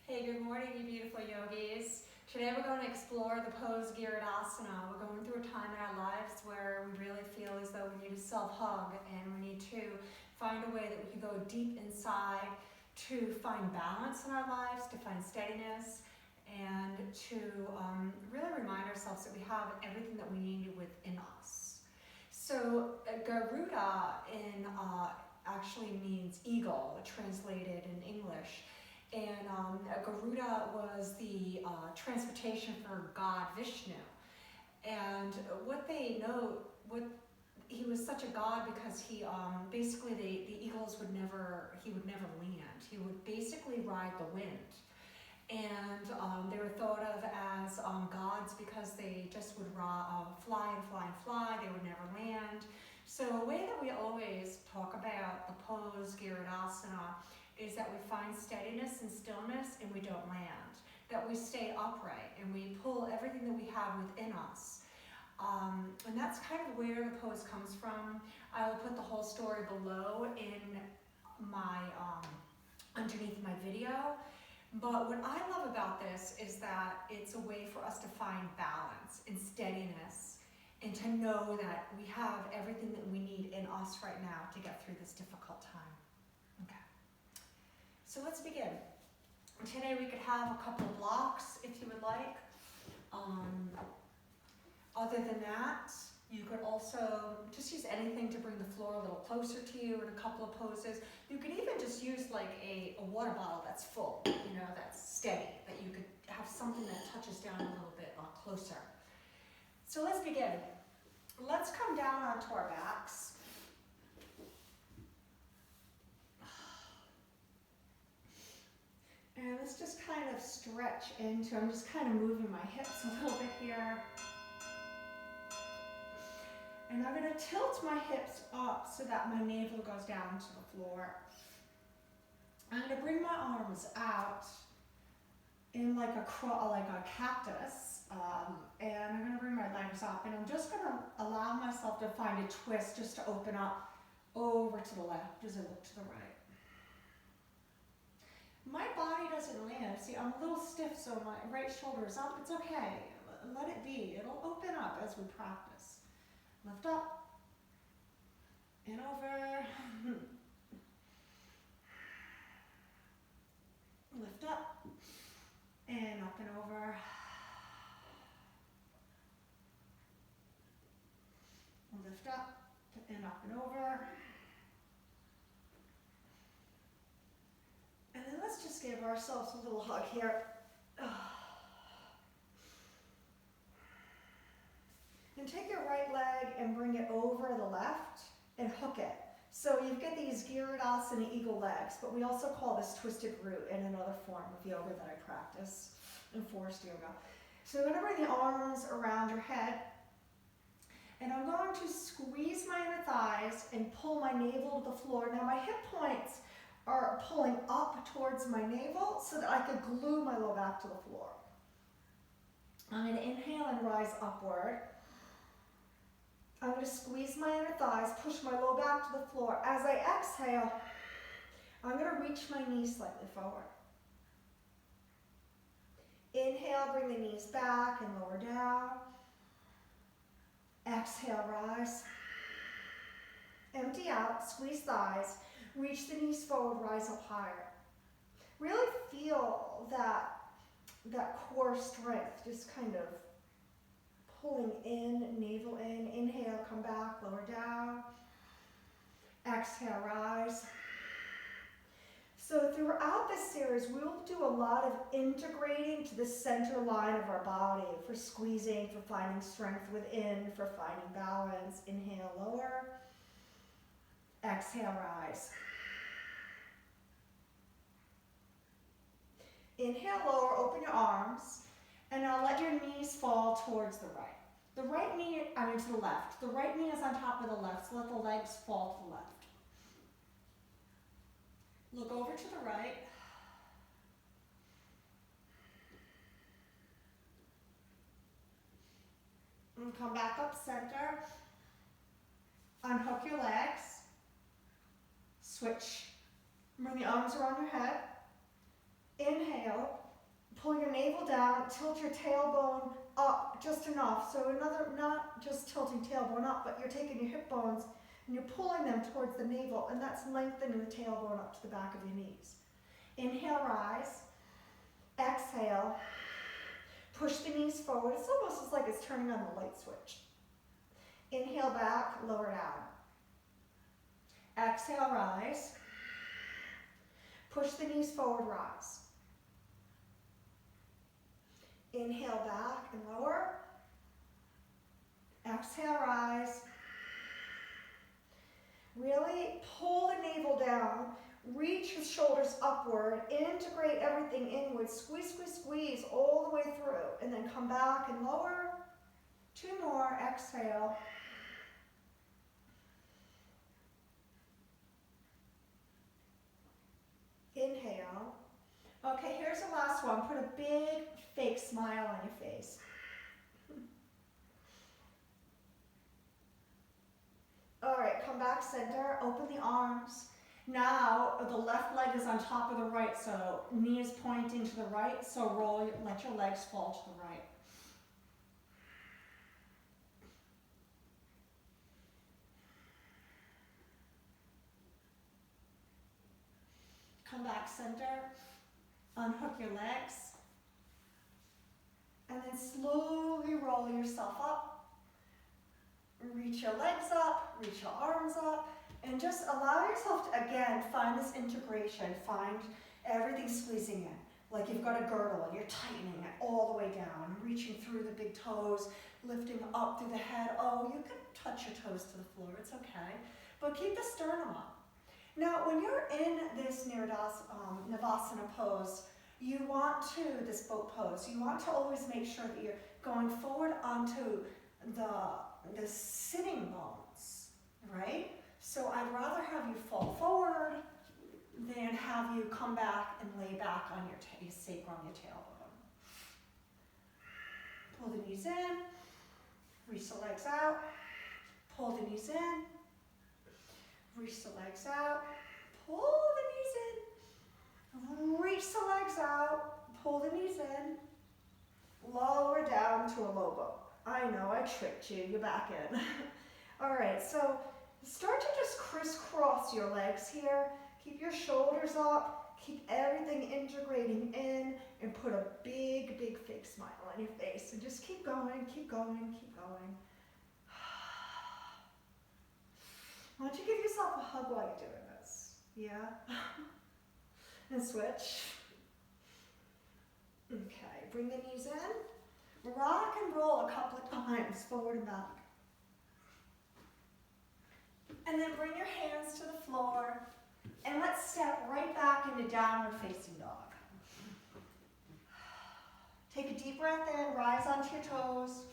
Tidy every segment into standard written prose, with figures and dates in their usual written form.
Hey, good morning, you beautiful yogis. Today we're going to explore the pose garudasana. We're going through a time in our lives where we really feel as though we need a self-hug and we need to find a way that we can go deep inside to find balance in our lives, to find steadiness, and to really remind ourselves that we have everything that we need within us. So Garuda actually means eagle, translated in English. And Garuda was the transportation for God Vishnu. And what they know, he was such a god because he basically the eagles would never land. He would basically ride the wind. And they were thought of as gods because they just would fly and fly and fly. They would never land. So a way that we always talk about the pose garudasana is that we find steadiness and stillness and we don't land. That we stay upright and we pull everything that we have within us. And that's kind of where the pose comes from. I will put the whole story below in my underneath my video. But what I love about this is that it's a way for us to find balance and steadiness and to know that we have everything that we need in us right now to get through this difficult time. Okay. So let's begin. Today we could have a couple of blocks if you would like. Other than that, you could also just use anything to bring the floor a little closer to you in a couple of poses. You could even just use like a water bottle that's full, that's steady, that you could have something that touches down a little bit closer. So let's begin. Let's come down onto our backs. And let's just kind of stretch into, I'm just kind of moving my hips a little bit here. And I'm going to tilt my hips up so that my navel goes down to the floor. I'm going to bring my arms out in like a cactus. And I'm going to bring my legs up. And I'm just going to allow myself to find a twist just to open up over to the left as I look to the right. My body doesn't land. See, I'm a little stiff, so my right shoulder is up. It's okay. Let it be. It'll open up as we practice. Lift up and over. Lift up and over. Lift up and over. And then let's just give ourselves a little hug here. And take your right leg and bring it over the left and hook it. So you get these garudasana eagle legs, but we also call this twisted root in another form of yoga that I practice in forest yoga. So I'm going to bring the arms around your head. And I'm going to squeeze my inner thighs and pull my navel to the floor. Now my hip points are pulling up towards my navel so that I could glue my low back to the floor. I'm going to inhale and rise upward. I'm going to squeeze my inner thighs, push my low back to the floor. As I exhale, I'm going to reach my knees slightly forward. Inhale, bring the knees back and lower down. Exhale, rise. Empty out, squeeze thighs, reach the knees forward, rise up higher. Really feel that core strength, just kind of pulling in, navel in. Inhale, come back, lower down. Exhale, rise. So throughout this series, we'll do a lot of integrating to the center line of our body for squeezing, for finding strength within, for finding balance. Inhale, lower. Exhale, rise. Inhale, lower, open your arms, and now let your knees fall towards the right. The right knee, to the left. The right knee is on top of the left, so let the legs fall to the left. Look over to the right. And come back up center. Unhook your legs. Switch. Bring the arms around your head. Inhale, pull your navel down, tilt your tailbone up just enough. So not just tilting tailbone up, but you're taking your hip bones and you're pulling them towards the navel, and that's lengthening the tailbone up to the back of your knees. Inhale, rise. Exhale, push the knees forward. It's almost as like it's turning on the light switch. Inhale back, lower down. Exhale, rise. Push the knees forward, rise. Inhale back and lower. Exhale, rise. Really pull the navel down. Reach the shoulders upward. Integrate everything inward. Squeeze, squeeze, squeeze all the way through. And then come back and lower. 2 more. Exhale. Inhale. Okay, here's the last one. Put a big fake smile on your face. All right, come back center, open the arms. Now, the left leg is on top of the right, so knee is pointing to the right, so roll, let your legs fall to the right. Come back center, unhook your legs, and then slowly roll yourself up. Reach your legs up, reach your arms up, and just allow yourself to, again, find this integration. Find everything squeezing in. Like you've got a girdle and you're tightening it all the way down, reaching through the big toes, lifting up through the head. Oh, you can touch your toes to the floor, it's okay. But keep the sternum up. Now, when you're in this Navasana pose, you want to, this boat pose, you want to always make sure that you're going forward onto the sitting bones, right? So I'd rather have you fall forward than have you come back and lay back on your sacrum, your tailbone. Pull the knees in, reach the legs out, pull the knees in, reach the legs out, pull the knees in, reach the legs out, pull the knees in, lower down to a low boat. I know, I tricked you, you're back in. All right, so start to just crisscross your legs here. Keep your shoulders up, keep everything integrating in, and put a big, big fake smile on your face. And just keep going, keep going, keep going. Why don't you give yourself a hug while you're doing this? Yeah? And switch. Okay, bring the knees in. Rock and roll a couple of times, forward and back. And then bring your hands to the floor, and let's step right back into downward facing dog. Take a deep breath in, rise onto your toes.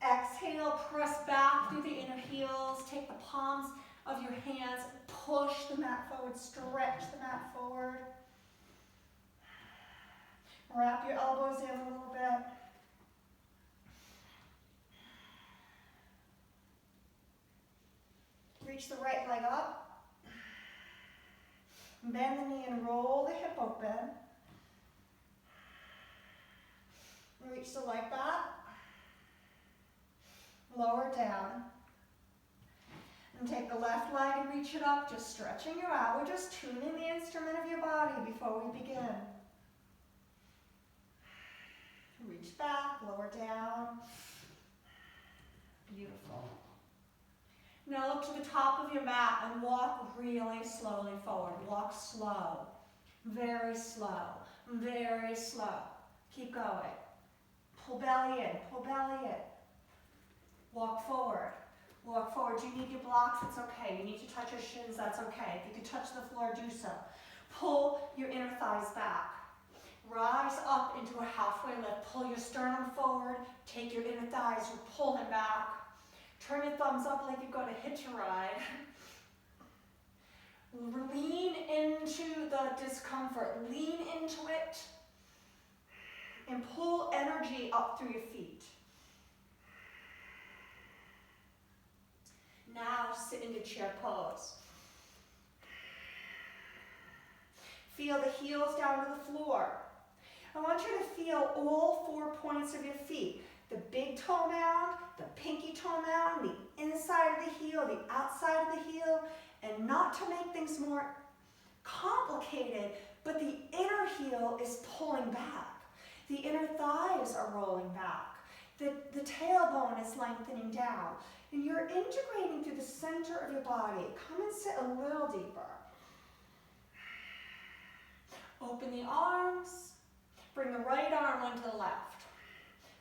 Exhale, press back through the inner heels. Take the palms of your hands, push the mat forward, stretch the mat forward. Wrap your elbows in a little bit. Reach the right leg up. Bend the knee and roll the hip open. Reach the leg back. Lower down. And take the left leg and reach it up, just stretching you out. We're just tuning the instrument of your body before we begin. Reach back, lower down. Beautiful. Now look to the top of your mat and walk really slowly forward. Walk slow, very slow, very slow. Keep going. Pull belly in, pull belly in. Walk forward, walk forward. Do you need your blocks? It's okay. You need to touch your shins? That's okay. If you can touch the floor, do so. Pull your inner thighs back. Rise up into a halfway lift. Pull your sternum forward. Take your inner thighs, pull them back. Turn your thumbs up like you've got a hitch a ride. Lean into the discomfort. Lean into it. And pull energy up through your feet. Now sit into chair pose. Feel the heels down to the floor. I want you to feel all 4 points of your feet. The big toe mound, the pinky toe mound, the inside of the heel, the outside of the heel, and not to make things more complicated, but the inner heel is pulling back. The inner thighs are rolling back. The tailbone is lengthening down. And you're integrating through the center of your body. Come and sit a little deeper. Open the arms. Bring the right arm onto the left.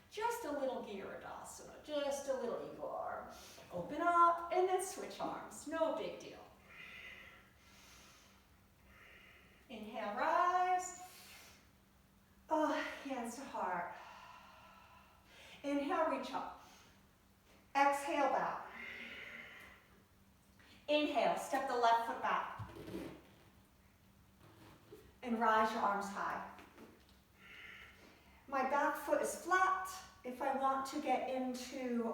Just a little garudasana, just a little eagle arm. Open up and then switch arms. No big deal. Inhale, rise. Hands to heart. Inhale, reach up. Exhale, bow. Inhale, step the left foot back. And rise your arms high. My back foot is flat. If I want to get into,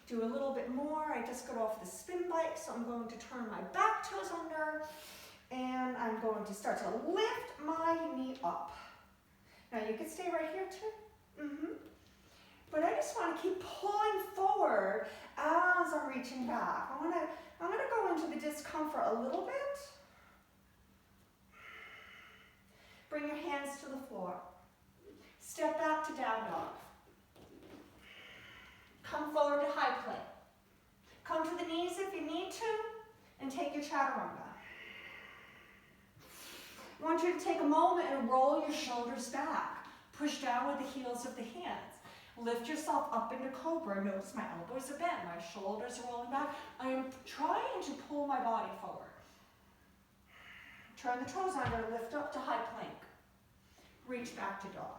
do a little bit more, I just got off the spin bike, so I'm going to turn my back toes under, and I'm going to start to lift my knee up. Now you can stay right here too. But I just want to keep pulling forward as I'm reaching back. I'm gonna go into the discomfort a little bit. Bring your hands to the floor. Step back to down dog. Come forward to high plank. Come to the knees if you need to, and take your chaturanga. I want you to take a moment and roll your shoulders back. Push down with the heels of the hands. Lift yourself up into cobra. Notice my elbows are bent, my shoulders are rolling back. I am trying to pull my body forward. Turn the toes under, lift up to high plank. Reach back to dog.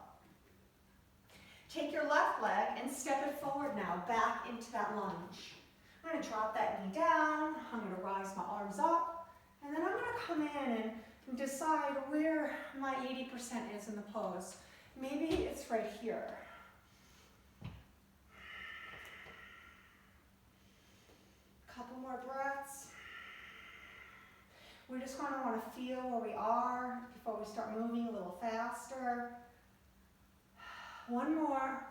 Take your left leg and step it forward now, back into that lunge. I'm going to drop that knee down. I'm going to rise my arms up. And then I'm going to come in and decide where my 80% is in the pose. Maybe it's right here. Couple more breaths. We're just going to want to feel where we are before we start moving a little faster. One more.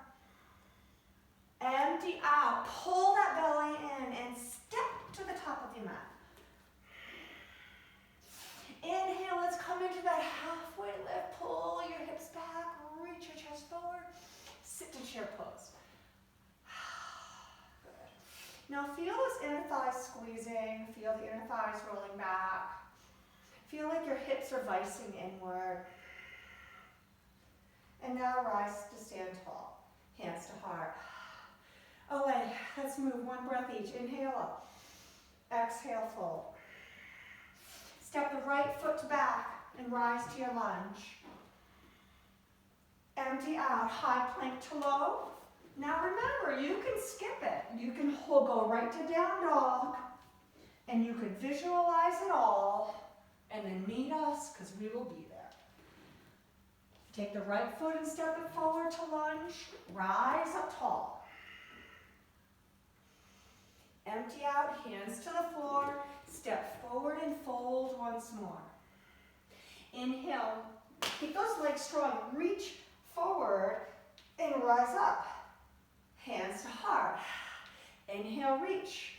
Empty out. Pull that belly in and step to the top of your mat. Inhale, let's come into that halfway lift. Pull your hips back, reach your chest forward. Sit to chair pose. Good. Now feel those inner thighs squeezing. Feel the inner thighs rolling back. Feel like your hips are vicing inward. And now rise to stand tall. Hands to heart. Away. Let's move one breath each. Inhale up. Exhale, fold. Step the right foot back and rise to your lunge. Empty out. High plank to low. Now remember, you can skip it. You can go right to down dog. And you could visualize it all. And then meet us, because we will be there. Take the right foot and step it forward to lunge. Rise up tall. Empty out, hands to the floor. Step forward and fold once more. Inhale. Keep those legs strong. Reach forward and rise up. Hands to heart. Inhale, reach.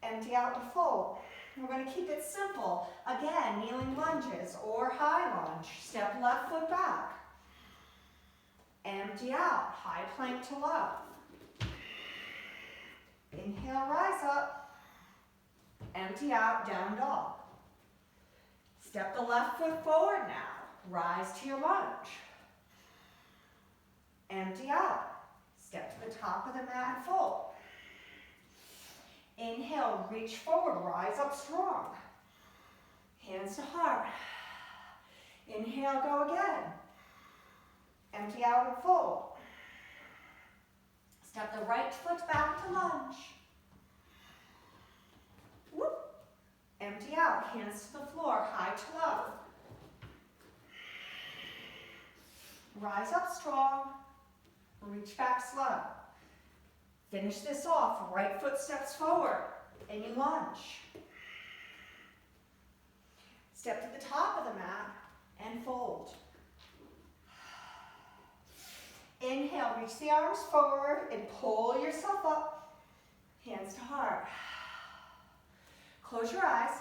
Empty out and fold. We're going to keep it simple. Again, kneeling lunges or high lunge. Step left foot back. Empty out. High plank to low. Inhale, rise up. Empty out, down dog. Step the left foot forward now. Rise to your lunge. Empty out. Step to the top of the mat and fold. Inhale, reach forward, rise up strong. Hands to heart. Inhale, go again. Empty out and fold. Step the right foot back to lunge. Whoop. Empty out, hands to the floor, high to low. Rise up strong. Reach back slow. Finish this off. Right foot steps forward and you lunge. Step to the top of the mat reach the arms forward and pull yourself up, hands to heart. Close your eyes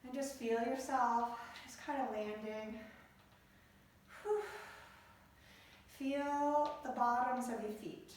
and just feel yourself just kind of landing. Whew. Feel the bottoms of your feet.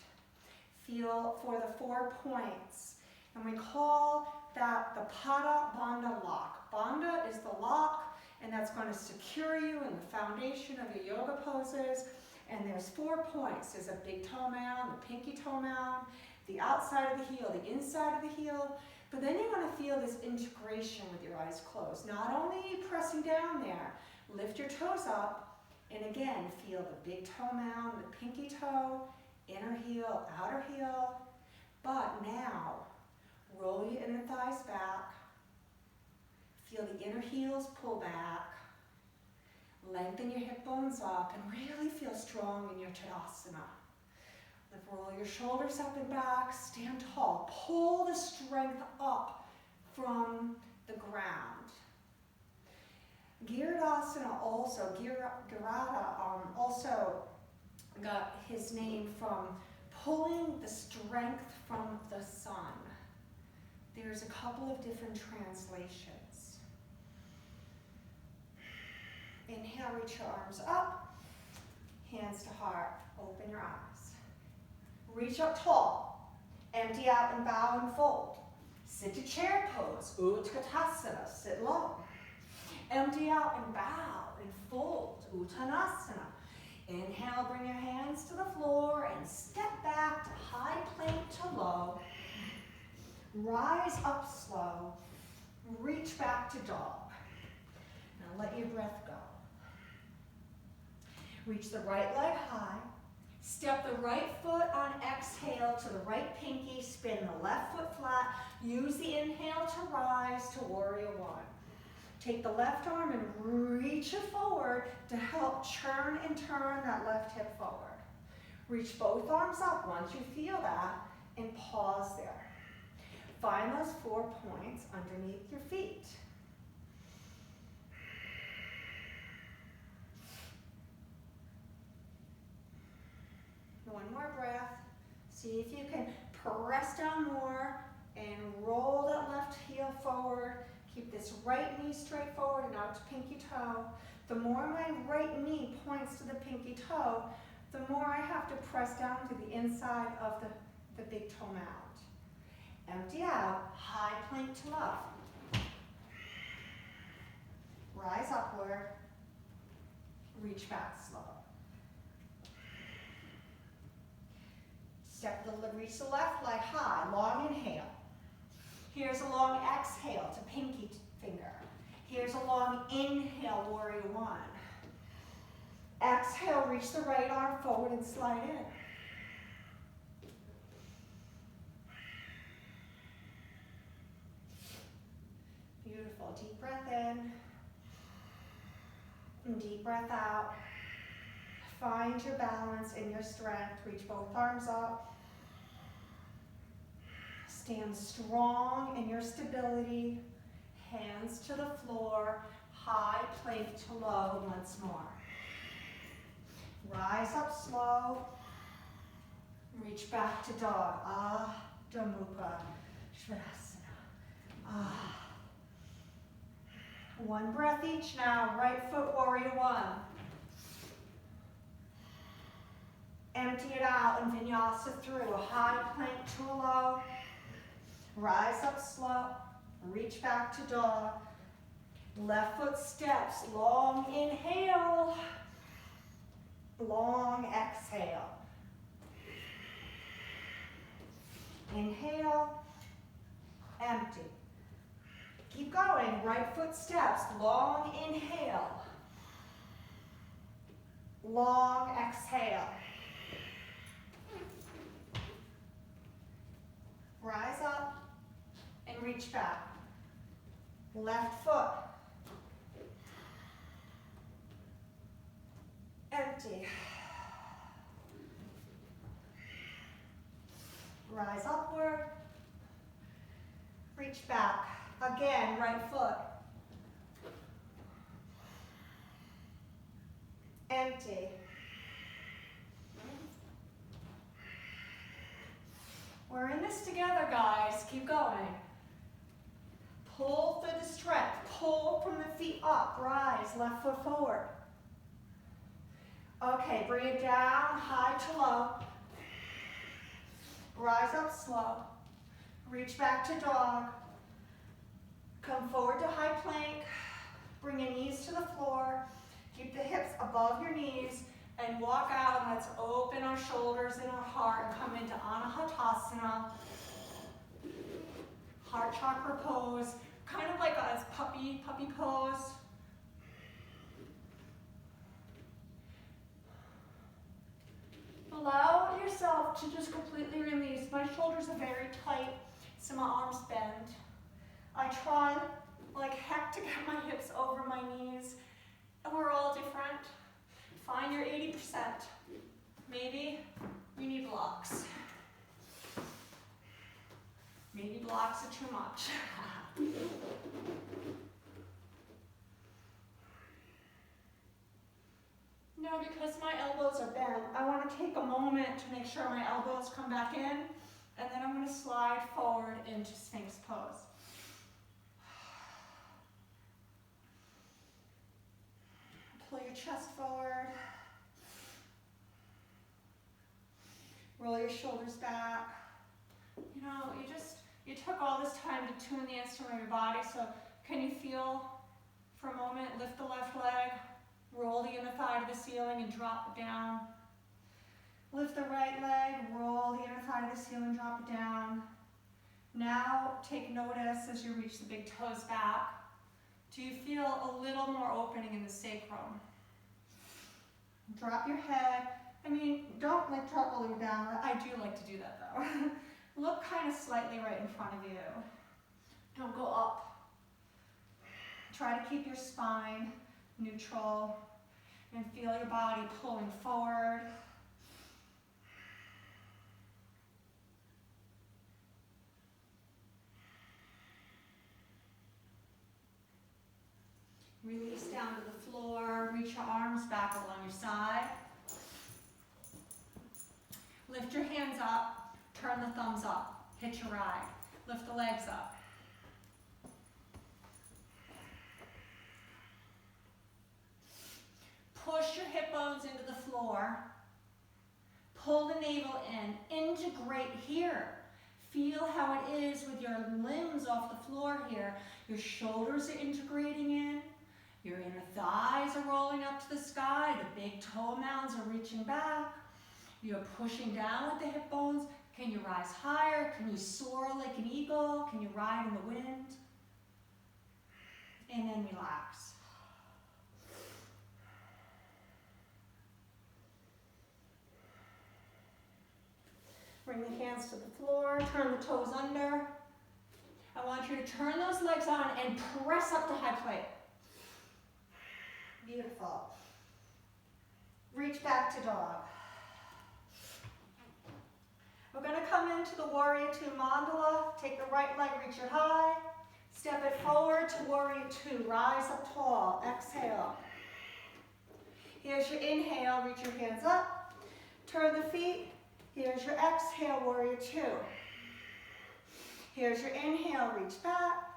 Feel for the 4 points. And we call that the Pada Bandha lock. Bandha is the lock, and that's going to secure you in the foundation of your yoga poses. And there's 4 points. There's a big toe mound, the pinky toe mound, the outside of the heel, the inside of the heel. But then you're going to feel this integration with your eyes closed. Not only pressing down there, lift your toes up, and again, feel the big toe mound, the pinky toe, inner heel, outer heel. But now, roll your inner thighs back. Feel the inner heels pull back. Lengthen your hip bones up and really feel strong in your Tadasana. Roll your shoulders up and back, stand tall. Pull the strength up from the ground. Garudasana also, Garuda also got his name from pulling the strength from the sun. There's a couple of different translations. Inhale, reach your arms up, hands to heart, open your eyes. Reach up tall, empty out and bow and fold. Sit to chair pose, Utkatasana, sit long. Empty out and bow and fold, Uttanasana. Inhale, bring your hands to the floor and step back to high plank to low. Rise up slow, reach back to dog. Now let your breath go. Reach the right leg high. Step the right foot on exhale to the right pinky. Spin the left foot flat. Use the inhale to rise to warrior one. Take the left arm and reach it forward to help churn and turn that left hip forward. Reach both arms up once you feel that and pause there. Find those 4 points underneath your feet. One more breath. See if you can press down more and roll that left heel forward. Keep this right knee straight forward and out to pinky toe. The more my right knee points to the pinky toe, the more I have to press down to the inside of the big toe mound. Empty out, high plank to low. Rise upward, reach back slow. Reach the left leg high, long inhale. Here's a long exhale to pinky finger. Here's a long inhale, warrior one. Exhale, reach the right arm forward and slide in. Beautiful, deep breath in. And deep breath out. Find your balance and your strength. Reach both arms up. Stand strong in your stability. Hands to the floor. High plank to low once more. Rise up slow. Reach back to dog. Adho Mukha Svanasana. One breath each now. Right foot, warrior one. Empty it out and vinyasa through. A high plank to a low. Rise up slow. Reach back to dog. Left foot steps. Long inhale. Long exhale. Inhale. Empty. Keep going. Right foot steps. Long inhale. Long exhale. Rise up and reach back. Left foot. Empty. Rise upward. Reach back. Again, right foot. Empty. this together, guys. Keep going. Pull through the strength. Pull from the feet up. Rise, left foot forward. Okay, bring it down, high to low. Rise up slow. Reach back to dog. Come forward to high plank. Bring your knees to the floor. Keep the hips above your knees and walk out, and let's open our shoulders and our heart and come into Anahatasana. Heart chakra pose, kind of like a puppy pose. Allow yourself to just completely release. My shoulders are very tight, so my arms bend. I try like heck to get my hips over my knees, and we're all different. Find your 80%. Maybe you need blocks. Maybe blocks are too much. Now, because my elbows are bent, I want to take a moment to make sure my elbows come back in, and then I'm going to slide forward into Sphinx pose. Pull your chest forward. Roll your shoulders back. You know, you took all this time to tune the instrument of your body, so can you feel for a moment, lift the left leg, roll the inner thigh to the ceiling and drop it down. Lift the right leg, roll the inner thigh to the ceiling, drop it down. Now take notice as you reach the big toes back. Do you feel a little more opening in the sacrum? Drop your head. I mean, don't like drop all the way down. I do like to do that though. Look kind of slightly right in front of you. Don't go up. Try to keep your spine neutral and feel your body pulling forward. Release down to the floor. Reach your arms back along your side. Lift your hands up. Turn the thumbs up. Hitch a ride. Lift the legs up. Push your hip bones into the floor. Pull the navel in. Integrate here. Feel how it is with your limbs off the floor here. Your shoulders are integrating in. Your inner thighs are rolling up to the sky. The big toe mounds are reaching back. You're pushing down with the hip bones. Can you rise higher? Can you soar like an eagle? Can you ride in the wind? And then relax. Bring the hands to the floor, turn the toes under. I want you to turn those legs on and press up to high plank. Beautiful. Reach back to dog. We're going to come into the Warrior Two mandala. Take the right leg, reach it high. Step it forward to Warrior Two. Rise up tall. Exhale. Here's your inhale. Reach your hands up. Turn the feet. Here's your exhale, Warrior Two. Here's your inhale. Reach back.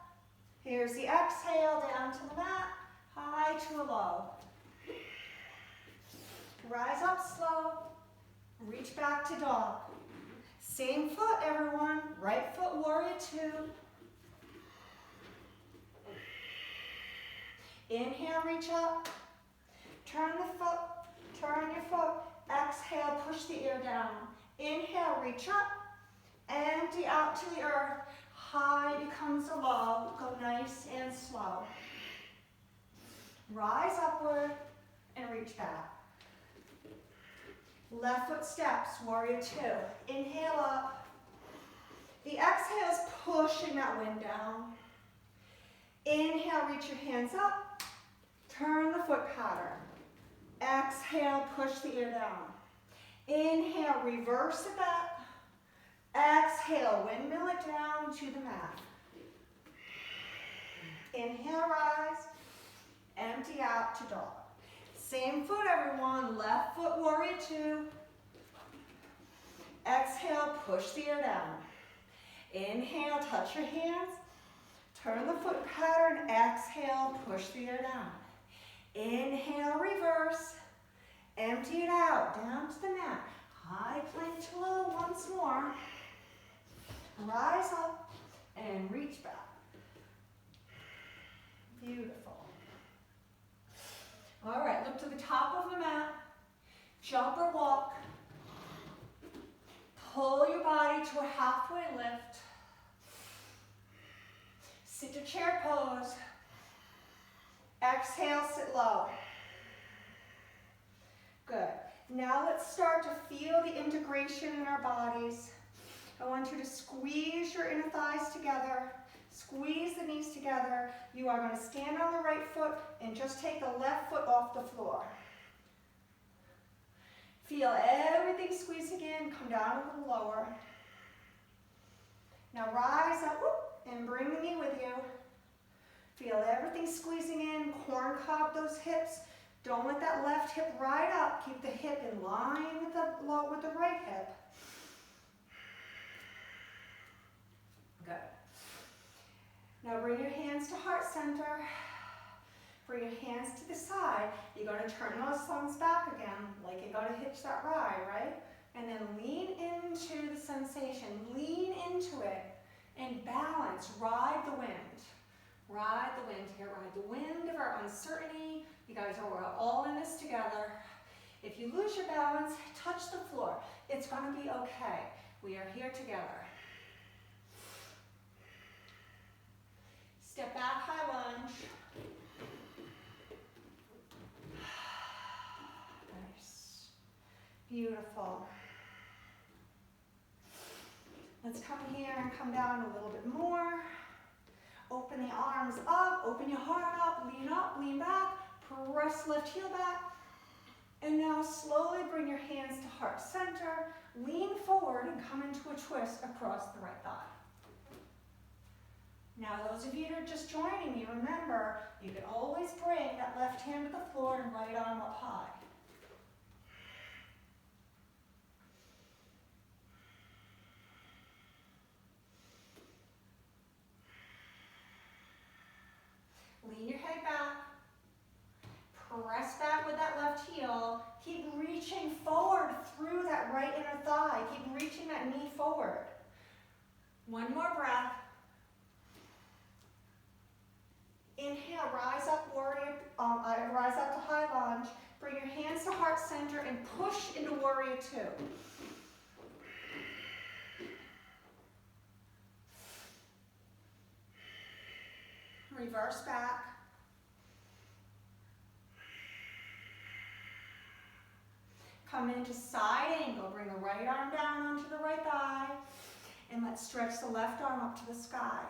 Here's the exhale. Down to the mat. High to a low. Rise up slow. Reach back to dog. Same foot, everyone. Right foot, Warrior Two. Inhale, reach up. Turn the foot, turn your foot. Exhale, push the ear down. Inhale, reach up. Empty out to the earth. High becomes a low. Go nice and slow. Rise upward and reach back. Left foot steps, Warrior Two. Inhale up. The exhale is pushing that wind down. Inhale, reach your hands up. Turn the foot pattern. Exhale, push the ear down. Inhale, reverse it back. Exhale, windmill it down to the mat. Inhale, rise. Empty out to dog. Same foot, everyone. Left foot, Warrior Two. Exhale, push the ear down. Inhale, touch your hands. Turn the foot pattern. Exhale, push the air down. Inhale, reverse. Empty it out, down to the mat. High plank to low once more. Rise up and reach back. Beautiful. All right, look to the top of the mat. Jump or walk. Pull your body to a halfway lift. Sit to chair pose. Exhale, sit low. Good. Now let's start to feel the integration in our bodies. I want you to squeeze your inner thighs together. Squeeze the knees together. You are going to stand on the right foot and just take the left foot off the floor. Feel everything squeezing in. Come down a little lower. Now rise up and bring the knee with you. Feel everything squeezing in. Corn cob those hips. Don't let that left hip ride up. Keep the hip in line with the right hip. Good. Now bring your hands to heart center. Bring your hands to the side. You're going to turn those thumbs back again, like you're going to hitch that ride, right? And then lean into the sensation. Lean into it and balance. Ride the wind. Ride the wind here. Ride the wind of our uncertainty. You guys are all in this together. If you lose your balance, touch the floor. It's going to be okay. We are here together. Step back, high lunge. Nice. Beautiful. Let's come here and come down a little bit more. Open the arms up, open your heart up, lean back, press left heel back. And now slowly bring your hands to heart center, lean forward and come into a twist across the right thigh. Now those of you that are just joining me, remember, you can always bring that left hand to the floor and right arm up high. Lean your head back. Press back with that left heel. Keep reaching forward through that right inner thigh. Keep reaching that knee forward. One more breath. Inhale, rise up, warrior, rise up to high lunge. Bring your hands to heart center and push into warrior two. Reverse back. Come into side angle. Bring the right arm down onto the right thigh. And let's stretch the left arm up to the sky.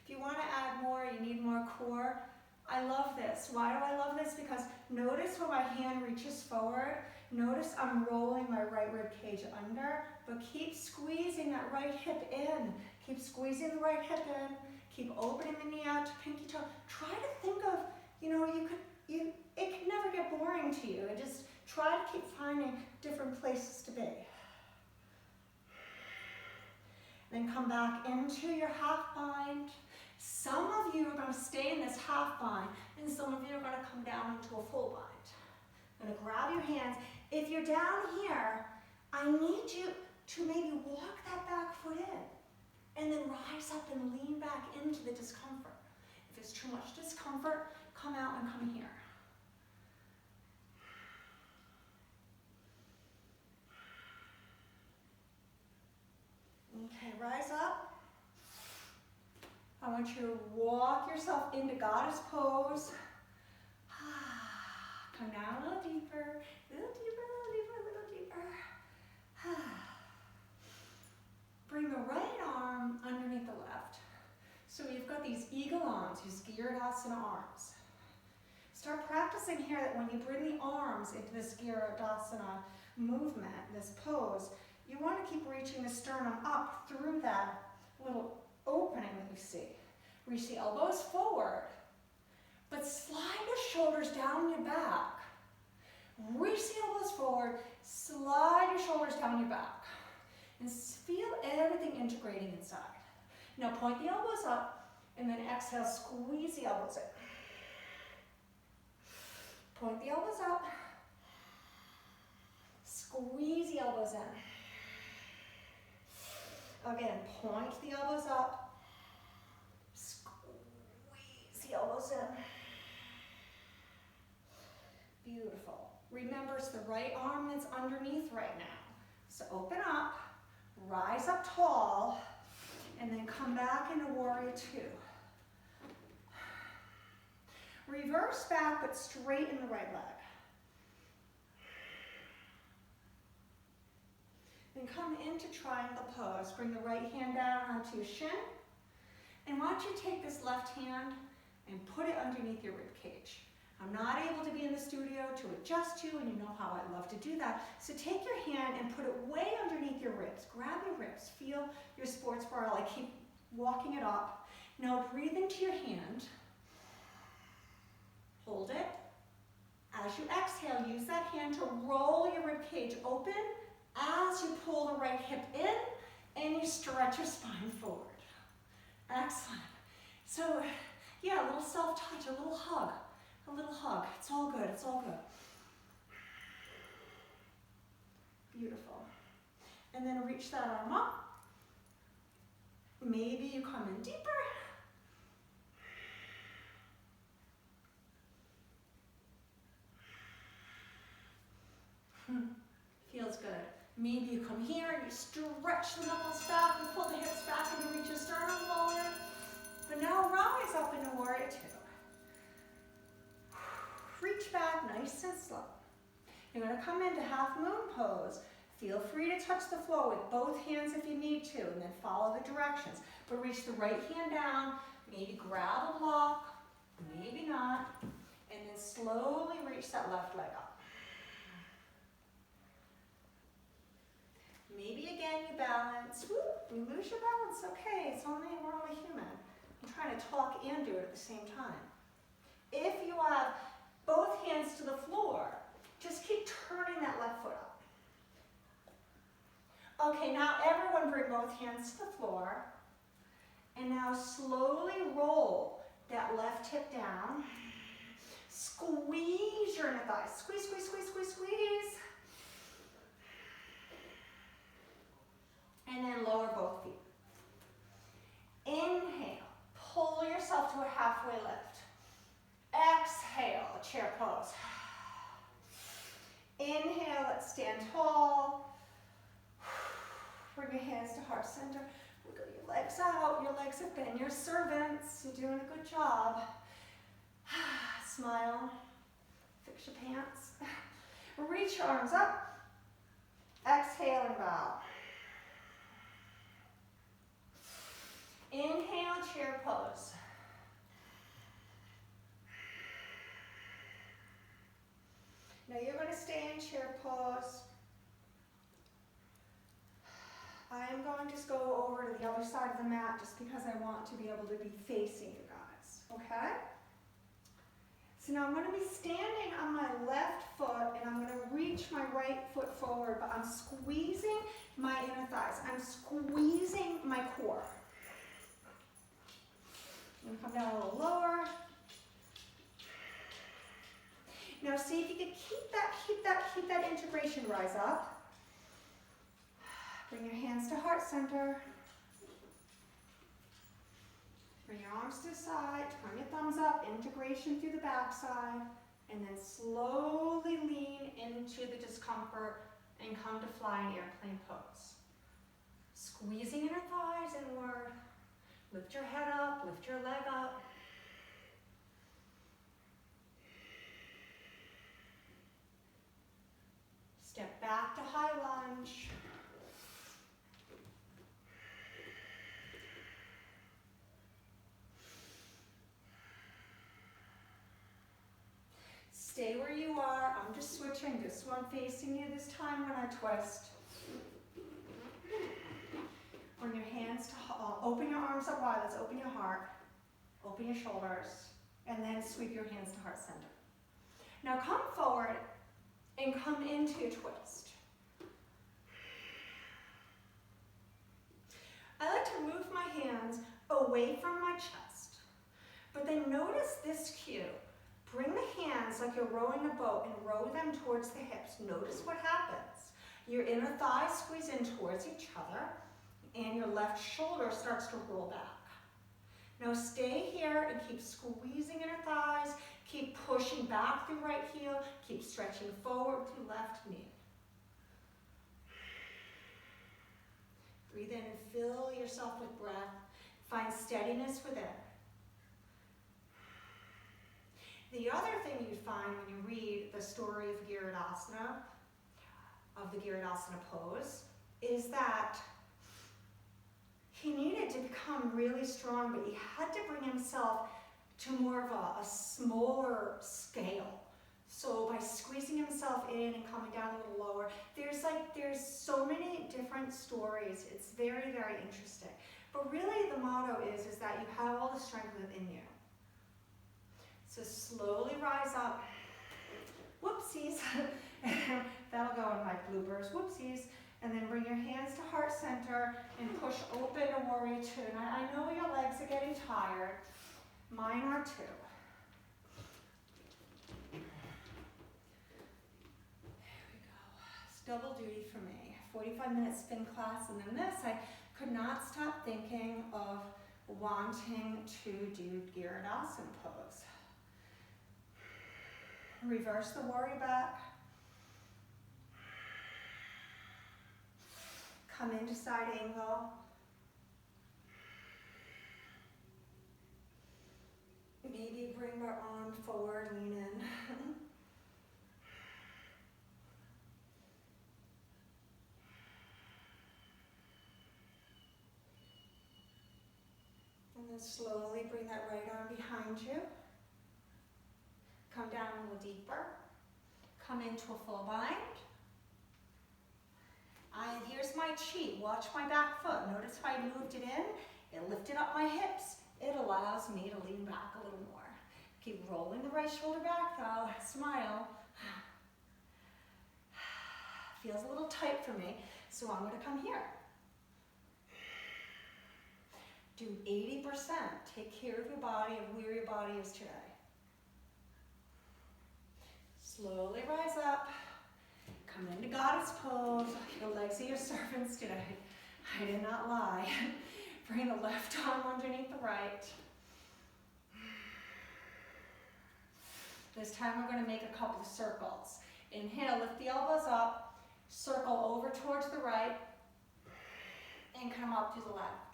If you want to add more, you need more core. I love this. Why do I love this? Because notice when my hand reaches forward, notice I'm rolling my right rib cage under, but keep squeezing that right hip in. Keep squeezing the right hip in. Keep opening the knee out to pinky toe. Try to think of, it can never get boring to you. And just try to keep finding different places to be. Then come back into your half bind. Some of you are going to stay in this half bind, and some of you are going to come down into a full bind. I'm going to grab your hands. If you're down here, I need you to maybe walk that back foot in, and then rise up and lean back into the discomfort. If it's too much discomfort, come out and come here. Okay, rise up. I want you to walk yourself into goddess pose. Come down a little deeper, a little deeper, a little deeper, a little deeper. Bring the right arm underneath the left. So you've got these eagle arms, these garudasana arms. Start practicing here that when you bring the arms into this garudasana movement, this pose, you want to keep reaching the sternum up through that little opening that you see. Reach the elbows forward, but slide the shoulders down your back. Reach the elbows forward, slide your shoulders down your back, and feel everything integrating inside. Now point the elbows up, and then exhale, squeeze the elbows in. Point the elbows up, squeeze the elbows in. Again, point the elbows up, squeeze the elbows in. Beautiful. Remember, it's the right arm that's underneath right now. So open up, rise up tall, and then come back into warrior two. Reverse back, but straighten the right leg. Then come into triangle pose. Bring the right hand down onto your shin. And why don't you take this left hand and put it underneath your rib cage. I'm not able to be in the studio to adjust you, and you know how I love to do that. So take your hand and put it way underneath your ribs. Grab your ribs. Feel your sports bra. I keep walking it up. Now breathe into your hand. Hold it. As you exhale, use that hand to roll your rib cage open as you pull the right hip in and you stretch your spine forward. Excellent. So, yeah, a little self-touch, a little hug. A little hug. It's all good. It's all good. Beautiful. And then reach that arm up. Maybe you come in deeper. Feels good. Maybe you come here and you stretch the knuckles back, you pull the hips back and you reach your sternum forward. But now rise up into warrior two. Reach back nice and slow. You're going to come into half moon pose. Feel free to touch the floor with both hands if you need to, and then follow the directions. But reach the right hand down, maybe grab a block, maybe not, and then slowly reach that left leg up. Maybe again you balance. Whoop, you lose your balance. Okay, we're only human. I'm trying to talk and do it at the same time. If you have both hands to the floor, just keep turning that left foot up. Okay, now everyone bring both hands to the floor. And now slowly roll that left hip down. Squeeze your inner thighs. Squeeze, squeeze, squeeze, squeeze, squeeze. And then lower both feet. Inhale, pull yourself to a halfway lift. Exhale, chair pose. Inhale, let's stand tall. Bring your hands to heart center. Wiggle your legs out. Your legs have been your servants. You're doing a good job. Smile. Fix your pants. Reach your arms up. Exhale and bow. Inhale, chair pose. Now you're going to stay in chair pose. I am going to go over to the other side of the mat just because I want to be able to be facing you guys, okay? So now I'm going to be standing on my left foot and I'm going to reach my right foot forward, but I'm squeezing my inner thighs. I'm squeezing my core. I'm going to come down a little lower. Now see if you can keep that integration. Rise up. Bring your hands to heart center. Bring your arms to the side, turn your thumbs up, integration through the backside, and then slowly lean into the discomfort and come to flying airplane pose. Squeezing inner thighs inward, lift your head up, lift your leg up. Step back to high lunge. Stay where you are. I'm just switching. This one facing you this time when I twist. Bring your hands to, open your arms up wide. Let's open your heart. Open your shoulders. And then sweep your hands to heart center. Now come forward and come into your twist. I like to move my hands away from my chest, but then notice this cue. Bring the hands like you're rowing a boat and row them towards the hips. Notice what happens. Your inner thighs squeeze in towards each other and your left shoulder starts to roll back. Now stay here and keep squeezing inner thighs, keep pushing back through right heel, keep stretching forward through left knee. Breathe in and fill yourself with breath. Find steadiness within. The other thing you find when you read the story of garudasana, of the garudasana pose, is that he needed to become really strong, but he had to bring himself to more of a smaller scale. So by squeezing himself in and coming down a little lower, there's so many different stories. It's very, very interesting. But really the motto is that you have all the strength within you. So slowly rise up. Whoopsies. That'll go in my bloopers. Whoopsies. And then bring your hands to heart center and push open to warrior two. And I know your legs are getting tired. Mine are too. There we go. It's double duty for me. 45-minute spin class, and then this. I could not stop thinking of wanting to do garudasana pose. Reverse the warrior back. Come into side angle. Maybe bring our arm forward, lean in. And then slowly bring that right arm behind you. Come down a little deeper. Come into a full bind. Here's my cheat. Watch my back foot. Notice how I moved it in. It lifted up my hips. It allows me to lean back a little more. Keep rolling the right shoulder back though. Smile. Feels a little tight for me, so I'm going to come here. Do 80%. Take care of your body and where your body is today. Slowly rise up. Come into goddess pose. Your legs are your servants today. I did not lie. Bring the left arm underneath the right. This time we're going to make a couple of circles. Inhale, lift the elbows up. Circle over towards the right. And come up to the left.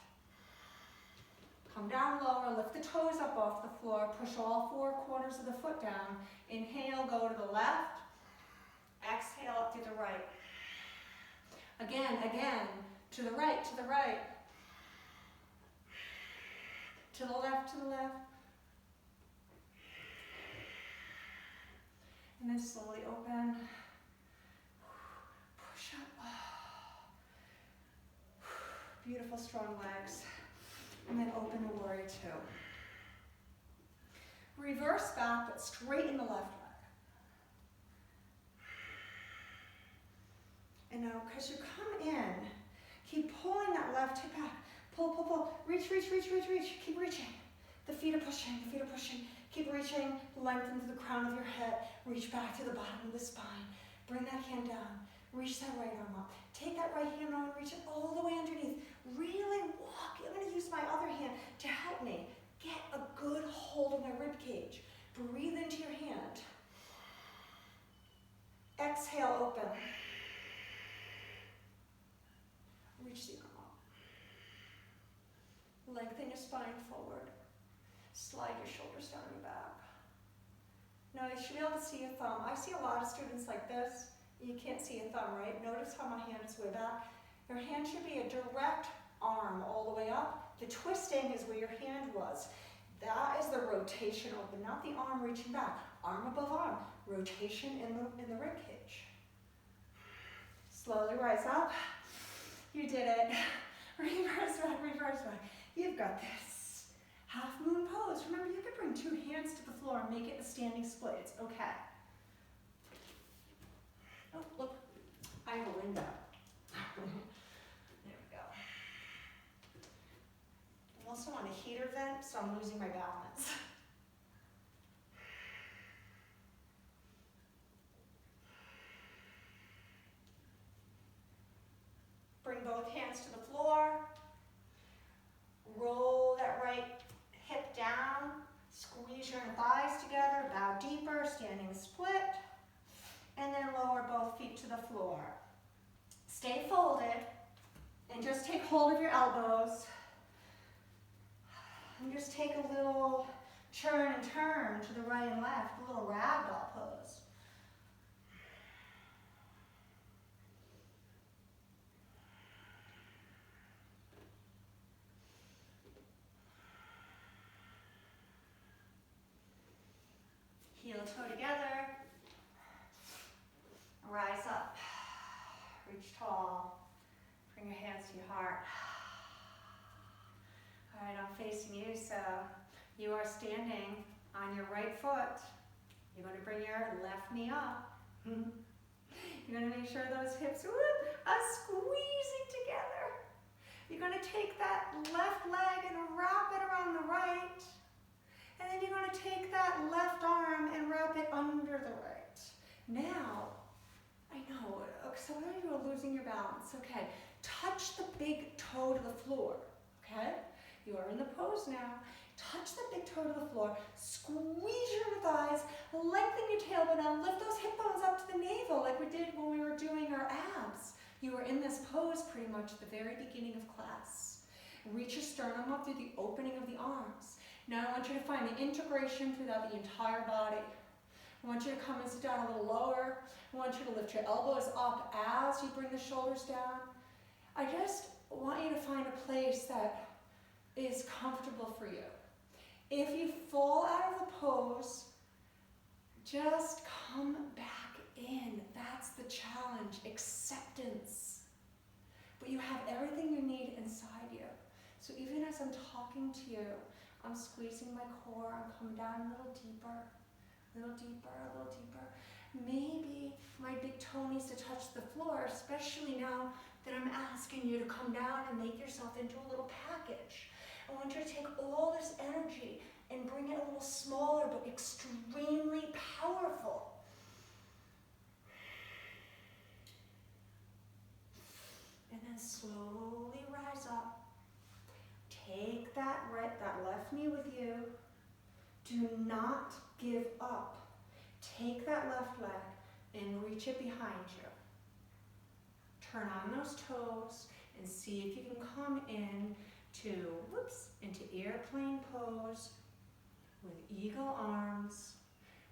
Come down lower, lift the toes up off the floor. Push all four corners of the foot down. Inhale, go to the left. Exhale up to the right. Again, to the right, to the right. To the left, to the left. And then slowly open. Push up. Beautiful, strong legs. And then open to warrior two. Reverse back, but straighten the left leg. And now, because you come in, keep pulling that left hip back. Pull, pull, pull. Reach, reach, reach, reach, reach. Keep reaching. The feet are pushing, the feet are pushing. Keep reaching, lengthen to the crown of your head. Reach back to the bottom of the spine. Bring that hand down. Reach that right arm up. Take that right hand on and reach it all the way underneath. Really walk. I'm going to use my other hand to help me get a good hold of my rib cage. Breathe into your hand. Exhale, open. Reach the arm up. Lengthen your spine forward. Slide your shoulders down your back. Now you should be able to see your thumb. I see a lot of students like this. You can't see your thumb, right? Notice how my hand is way back. Your hand should be a direct arm all the way up. The twisting is where your hand was. That is the rotation open, not the arm reaching back. Arm above arm. Rotation in the rib cage. Slowly rise up. You did it. Reverse back, reverse back. You've got this. Half moon pose. Remember, you can bring two hands to the floor and make it a standing split. It's okay. Oh, look, I have a window. There we go. I'm also on a heater vent, so I'm losing my balance. Bring both hands to the floor. Roll that right hip down. Squeeze your thighs together. Bow deeper, standing split. And then lower both feet to the floor. Stay folded. And just take hold of your elbows. And just take a little turn and turn to the right and left. A little ragdoll pose. Heel toe together. Rise up. Reach tall. Bring your hands to your heart. All right, I'm facing you, so you are standing on your right foot. You're going to bring your left knee up. You're going to make sure those hips are squeezing together. You're going to take that left leg and wrap it around the right. And then you're going to take that left arm and wrap it under the right. Now, I know, some of you are losing your balance. Okay, touch the big toe to the floor. Okay, you are in the pose now. Touch the big toe to the floor. Squeeze your thighs. Lengthen your tailbone and lift those hip bones up to the navel like we did when we were doing our abs. You were in this pose pretty much at the very beginning of class. Reach your sternum up through the opening of the arms. Now I want you to find the integration throughout the entire body. I want you to come and sit down a little lower. I want you to lift your elbows up as you bring the shoulders down. I just want you to find a place that is comfortable for you. If you fall out of the pose, just come back in. That's the challenge, acceptance. But you have everything you need inside you. So even as I'm talking to you, I'm squeezing my core, I'm coming down a little deeper, a little deeper, a little deeper. Maybe my big toe needs to touch the floor, especially now that I'm asking you to come down and make yourself into a little package. I want you to take all this energy and bring it a little smaller, but extremely powerful. And then slowly rise up. Take that left knee with you. Do not give up. Take that left leg and reach it behind you. Turn on those toes and see if you can come into airplane pose with eagle arms,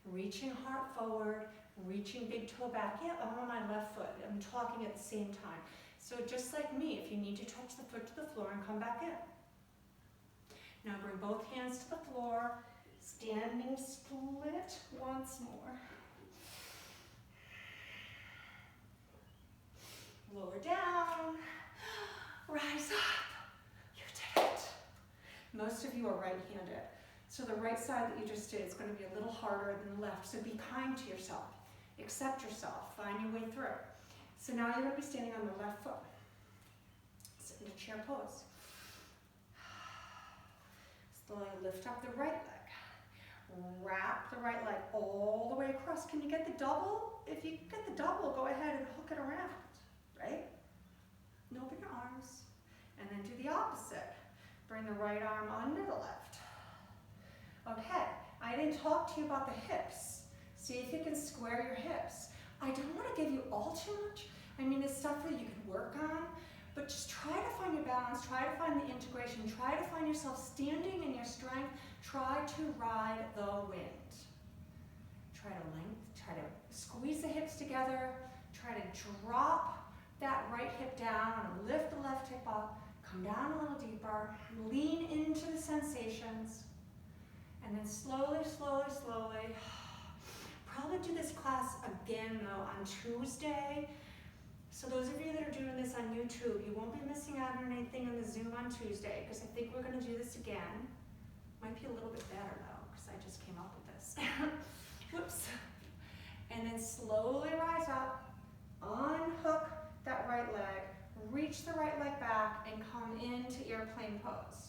reaching heart forward, reaching big toe back. Yeah, I'm on my left foot. I'm talking at the same time. So just like me, if you need to touch the foot to the floor and come back in. Now bring both hands to the floor, standing split once more. Lower down, rise up. You did it. Most of you are right-handed. So the right side that you just did is going to be a little harder than the left. So be kind to yourself. Accept yourself. Find your way through. So now you're going to be standing on the left foot. Sit in a chair pose. Slowly lift up the right leg. Wrap the right leg all the way across. Can you get the double? If you get the double, go ahead and hook it around, right? And open your arms. And then do the opposite. Bring the right arm under the left. Okay, I didn't talk to you about the hips. See if you can square your hips. I don't want to give you all too much. I mean, it's stuff that you can work on, but just try to find your balance, try to find the integration, try to find yourself standing in your strength, try to ride the wind. Try to squeeze the hips together, try to drop that right hip down, and lift the left hip up, come down a little deeper, lean into the sensations, and then slowly, slowly, slowly, probably do this class again though on Tuesday. So those of you that are doing this on YouTube, you won't be missing out on anything on the Zoom on Tuesday, because I think we're going to do this again. Might be a little bit better though, because I just came up with this. Whoops. And then slowly rise up, Unhook that right leg, reach the right leg back, and come into airplane pose.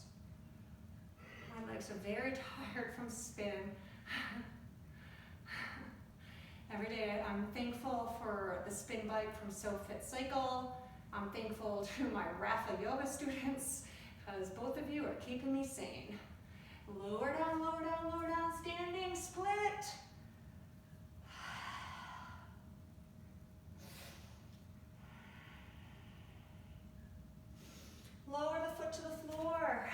My legs are very tired from spin. Every day I'm thankful for the spin bike from SoFit Cycle. I'm thankful to my Rafa yoga students because both of you are keeping me sane. Lower down, lower down, lower down, standing split. Lower the foot to the floor.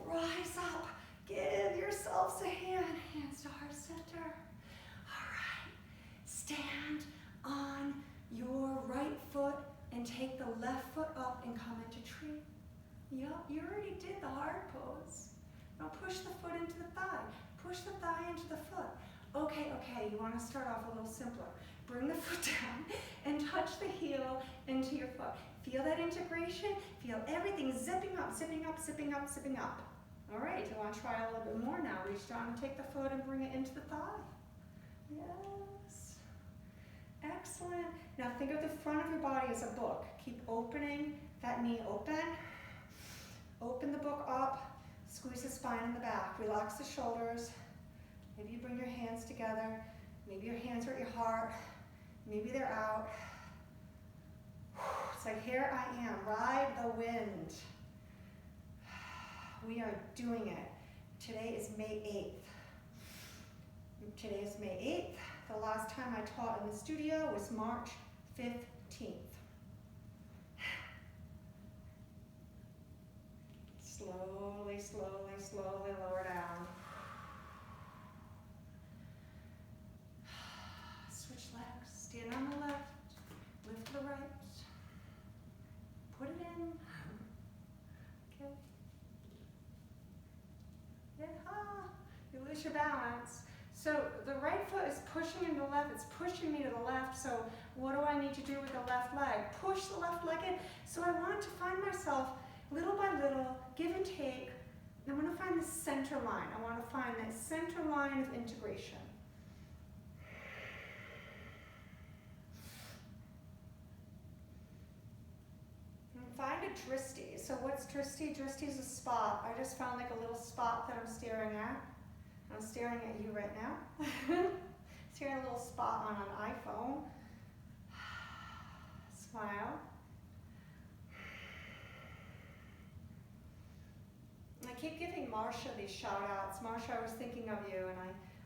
Rise up. Give yourselves a hand. Hands to heart center. All right. Stand on your right foot and take the left foot up and come into tree. Yup, you already did the hard pose. Now push the foot into the thigh. Push the thigh into the foot. Okay, you want to start off a little simpler. Bring the foot down and touch the heel into your foot. Feel that integration. Feel everything zipping up, zipping up, zipping up, zipping up. All right, you want to try a little bit more now. Reach down and take the foot and bring it into the thigh. Yes. Excellent. Now think of the front of your body as a book. Keep opening that knee open. Open the book up. Squeeze the spine in the back. Relax the shoulders. Maybe you bring your hands together. Maybe your hands are at your heart. Maybe they're out. It's like, here I am. Ride the wind. We are doing it. Today is May 8th. Today is May 8th. The last time I taught in the studio was March 15th. Slowly, slowly, slowly lower down. Switch legs. Stand on the left. Lift to the right. Put it in. Okay. Yeah. You lose your balance. So the right foot is pushing into the left. It's pushing me to the left. So what do I need to do with the left leg? Push the left leg in. So I want to find myself little by little, give and take. I want to find the center line. I want to find that center line of integration. And find a drishti. So what's drishti? Drishti is a spot. I just found like a little spot that I'm staring at. I'm staring at you right now. Staring at a little spot on an iPhone. Smile. I keep giving Marcia these shout outs. Marcia, I was thinking of you, and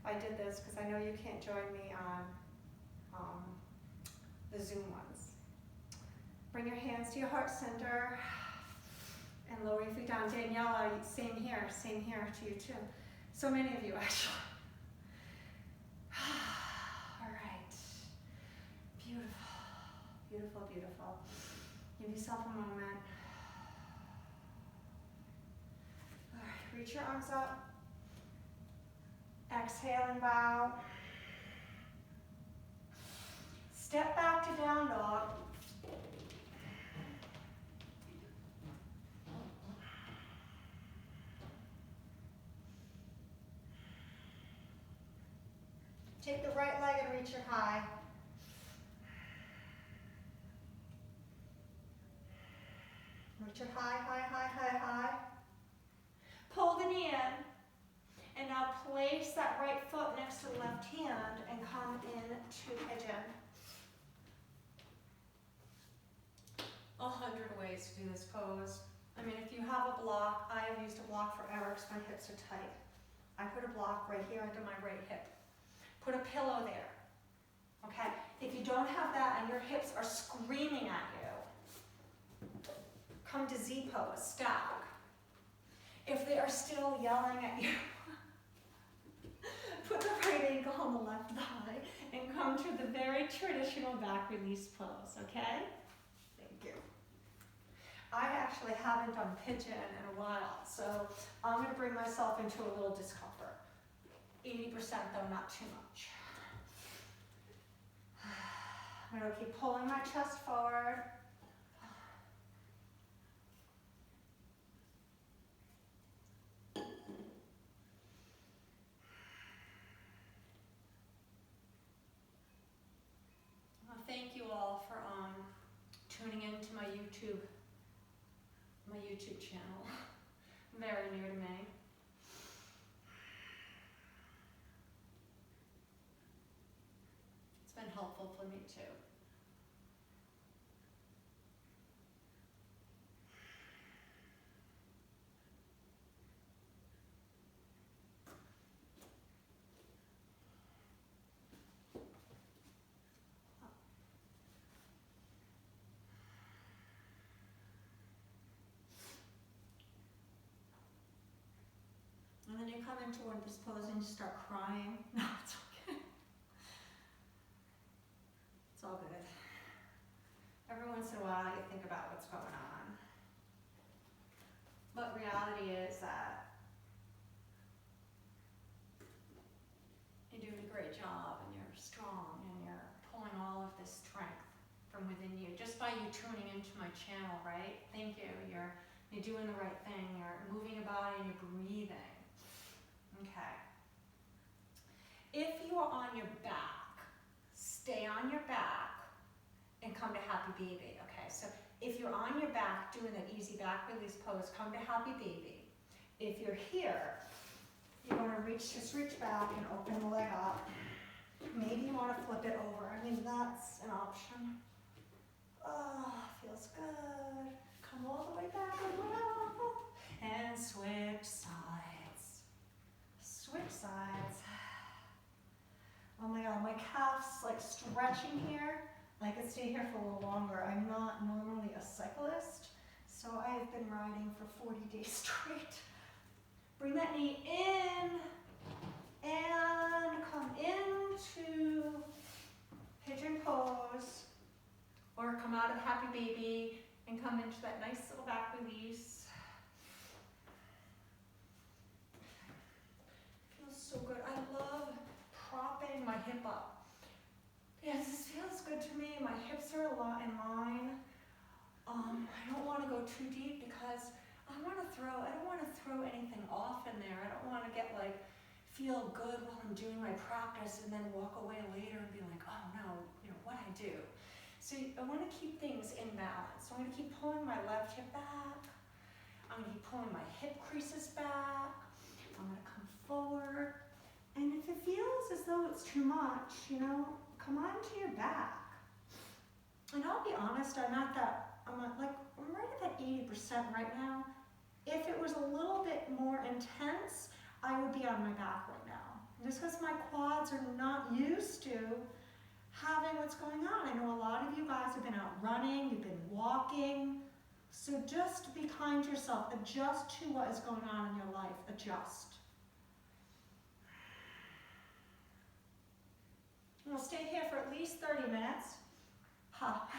I did this because I know you can't join me on the Zoom ones. Bring your hands to your heart center and lower your feet down. Daniela, same here to you too. So many of you actually. All right. Beautiful, beautiful, beautiful. Give yourself a moment. Reach your arms up. Exhale and bow. Step back to down dog. Take the right leg and reach your high. Reach your high, high, high, high, high. Pull the knee in, and now place that right foot next to the left hand and come into pigeon. 100 ways to do this pose. I mean, if you have a block, I have used a block forever because my hips are tight. I put a block right here under my right hip. Put a pillow there, okay? If you don't have that and your hips are screaming at you, come to Z pose, stag. If they are still yelling at you, put the right ankle on the left thigh and come to the very traditional back release pose, okay? Thank you. I actually haven't done pigeon in a while, so I'm going to bring myself into a little discomfort. 80% though, not too much. I'm going to keep pulling my chest forward. Thank you all. YouTube channel. Very new to me. It's been helpful for me too. And then you come into one of this pose and you start crying. No, it's okay. It's all good. Every once in a while you think about what's going on. But reality is that you're doing a great job and you're strong and you're pulling all of this strength from within you just by you tuning into my channel, right? Thank you. You're doing the right thing. You're moving your body and you're breathing. Okay. If you are on your back, stay on your back and come to happy baby. Okay, so if you're on your back doing that easy back release pose, come to happy baby. If you're here, you want to just reach back and open the leg up. Maybe you want to flip it over. I mean, that's an option. Oh, feels good. Come all the way back and switch sides. Switch sides. Oh my God, my calf's like stretching here. I could stay here for a little longer. I'm not normally a cyclist, so I've been riding for 40 days straight. Bring that knee in and come into pigeon pose, or come out of happy baby and come into that nice little back release. Feels so good. I love propping my hip up. Yes, this feels good to me. My hips are a lot in line. I don't want to go too deep because I don't want to throw anything off in there. I don't want to get like, feel good while I'm doing my practice and then walk away later and be like, oh no, what I do. So I want to keep things in balance. So I'm going to keep pulling my left hip back. I'm going to keep pulling my hip creases back. I'm going to come forward. And if it feels as though it's too much, come on to your back. And I'll be honest, I'm right at that 80% right now. If it was a little bit more intense, I would be on my back right now. Just because my quads are not used to having what's going on. I know a lot of you guys have been out running, you've been walking. So just be kind to yourself. Adjust to what is going on in your life. Adjust. We'll stay here for at least 30 minutes. Ha.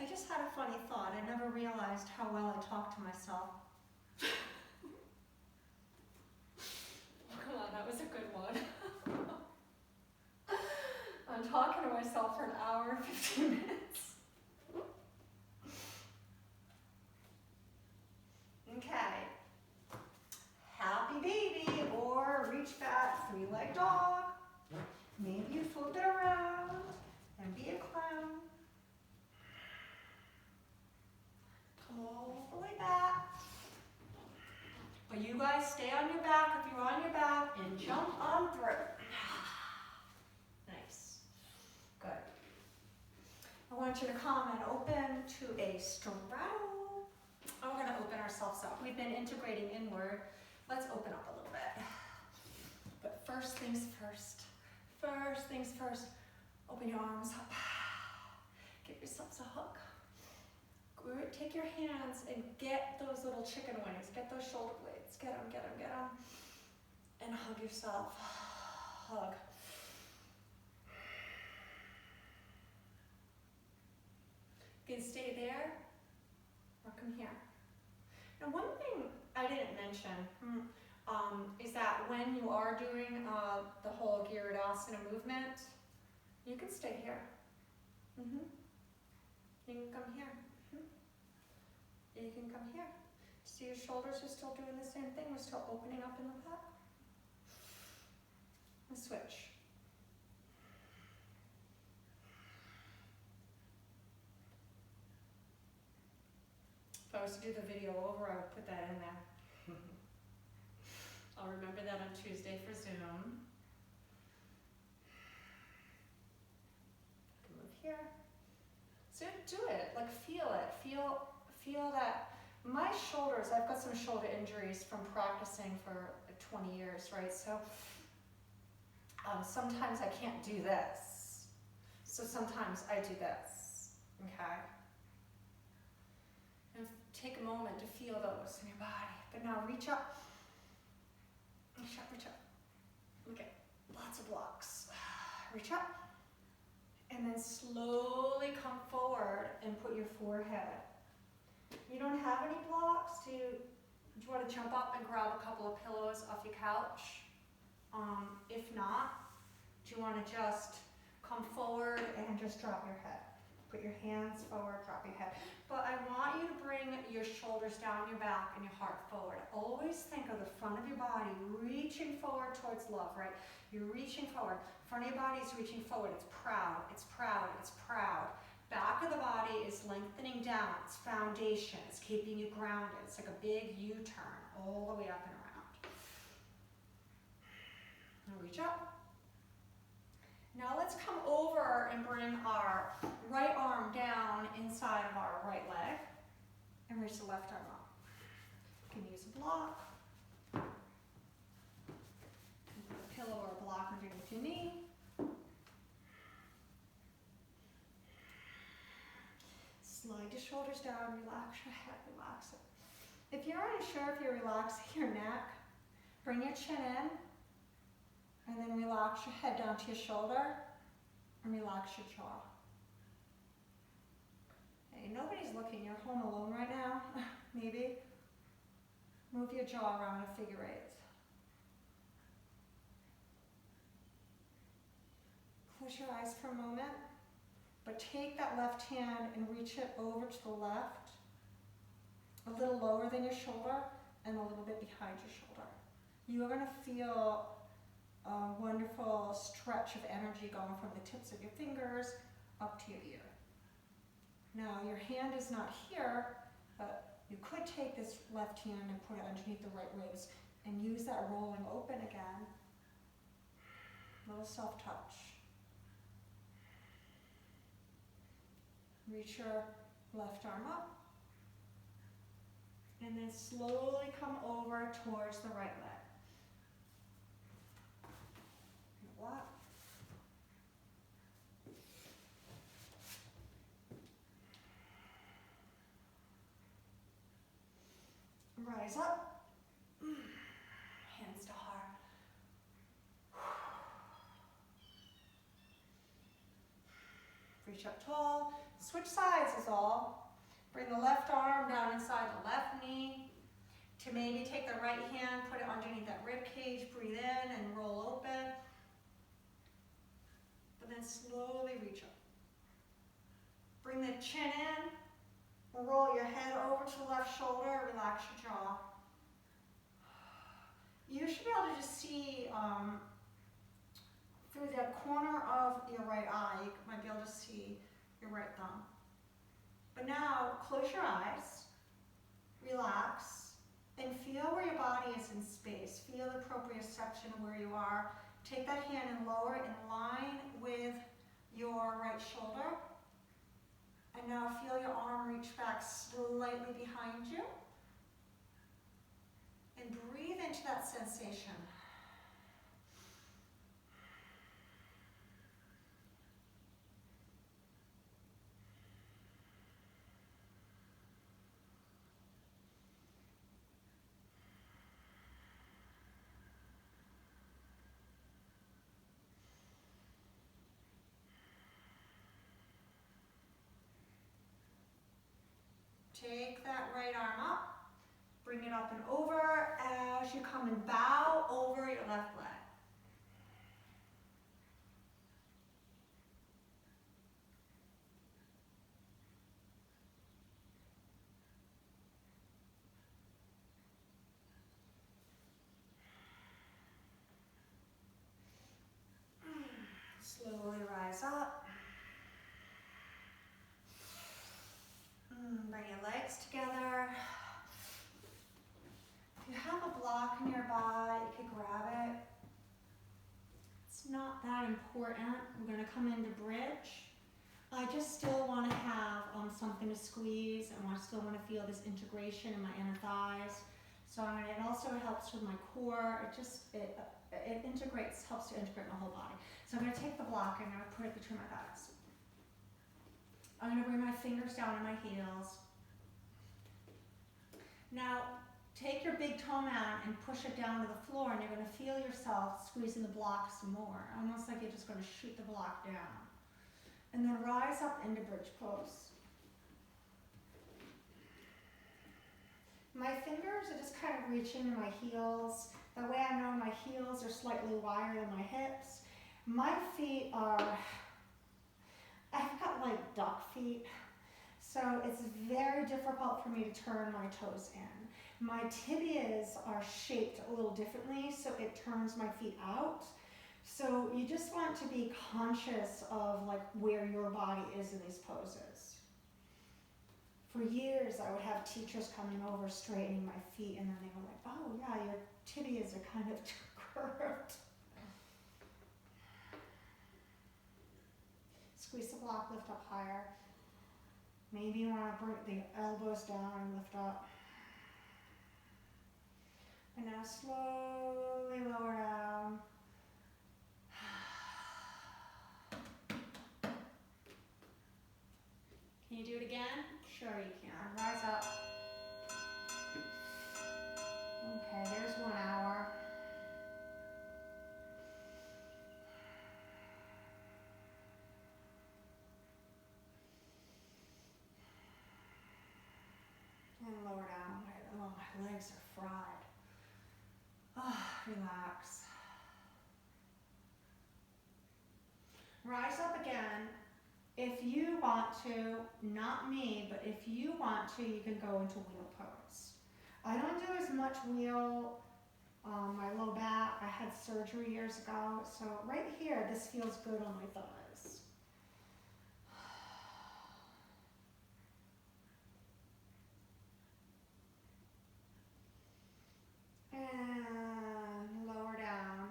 I just had a funny thought. I never realized how well I talk to myself. Come on, that was a good one. I'm talking to myself for an hour and 15 minutes. Okay. Happy baby, or reach back, three-leg dog. Maybe you flip it around and be a clown. Come all the way back. But you guys stay on your back if you're on your back and jump on through. Nice. Good. I want you to come and open to a straddle. We're going to open ourselves up. We've been integrating inward. Let's open up a little bit. But first things first. First things first. Open your arms up. Give yourselves a hug. Take your hands and get those little chicken wings. Get those shoulder blades. Get them, get them, get them. And hug yourself. Hug. You can stay there or come here. Now, one thing I didn't mention is that when you are doing the whole garudasana movement, you can stay here. You can come here. You can come here. See, your shoulders are still doing the same thing. We're still opening up in the back. Let's switch. If I was to do the video over, I would put that in there. I'll remember that on Tuesday for Zoom. I can move here. So do it, like feel it. Feel that. My shoulders, I've got some shoulder injuries from practicing for 20 years, right? So sometimes I can't do this. So sometimes I do this, okay? And take a moment to feel those in your body. But now reach up. Reach up, reach up. Okay, lots of blocks. Reach up. And then slowly come forward and put your forehead. You don't have any blocks? Do you want to jump up and grab a couple of pillows off your couch? If not, do you want to just come forward and just drop your head? Put your hands forward, drop your head. But I want you to bring your shoulders down your back and your heart forward. Always think of the front of your body reaching forward towards love, right? You're reaching forward. Front of your body is reaching forward. It's proud, it's proud, it's proud. Back of the body is lengthening down. It's foundation. It's keeping you grounded. It's like a big U-turn all the way up and around. Now reach up. Now let's come over and bring our right arm down inside of our right leg and reach the left arm up. You can use a block. You can put a pillow or a block underneath your knee. Slide your shoulders down, relax your head, relax it. If you're unsure if you're relaxing your neck, bring your chin in and then relax your head down to your shoulder and relax your jaw. Hey, nobody's looking, you're home alone right now, maybe. Move your jaw around a figure eight. Close your eyes for a moment. But take that left hand and reach it over to the left, a little lower than your shoulder and a little bit behind your shoulder. You are going to feel a wonderful stretch of energy going from the tips of your fingers up to your ear. Now your hand is not here, but you could take this left hand and put it underneath the right ribs and use that rolling open again. A little self-touch. Reach your left arm up, and then slowly come over towards the right leg. Block. Rise up, hands to heart. Reach up tall. Switch sides is all. Bring the left arm down inside the left knee. To maybe take the right hand, put it underneath that rib cage, breathe in and roll open. But then slowly reach up. Bring the chin in. Roll your head over to the left shoulder, relax your jaw. You should be able to just see through the corner of your right eye, you might be able to see your right thumb. But now, close your eyes, relax, and feel where your body is in space. Feel the proprioception where you are. Take that hand and lower it in line with your right shoulder. And now feel your arm reach back slightly behind you. And breathe into that sensation. Take that right arm up, bring it up and over as you come and bow over your left leg. not that important. We're going to come into bridge. I just still want to have something to squeeze, and I still want to feel this integration in my inner thighs. So it also helps with my core. It integrates, helps to integrate my whole body. So I'm going to take the block and I'm going to put it between my thighs. I'm going to bring my fingers down on my heels. Now, take your big toe mound and push it down to the floor, and you're going to feel yourself squeezing the block some more, almost like you're just going to shoot the block down. And then rise up into bridge pose. My fingers are just kind of reaching to my heels. That way I know my heels are slightly wider than my hips. My feet are, I've got like duck feet, so it's very difficult for me to turn my toes in. My tibias are shaped a little differently, so it turns my feet out. So you just want to be conscious of like where your body is in these poses. For years, I would have teachers coming over straightening my feet, and then they were like, oh yeah, your tibias are kind of curved. Squeeze the block, lift up higher. Maybe you want to bring the elbows down and lift up. And now slowly lower down. Can you do it again? Sure you can. Rise up. Okay, there's 1 hour. And lower down. Oh, my legs are fried. Relax. Rise up again. If you want to, not me, but if you want to, you can go into wheel pose. I don't do as much wheel on my low back. I had surgery years ago, so right here, this feels good on my thighs. And lower down.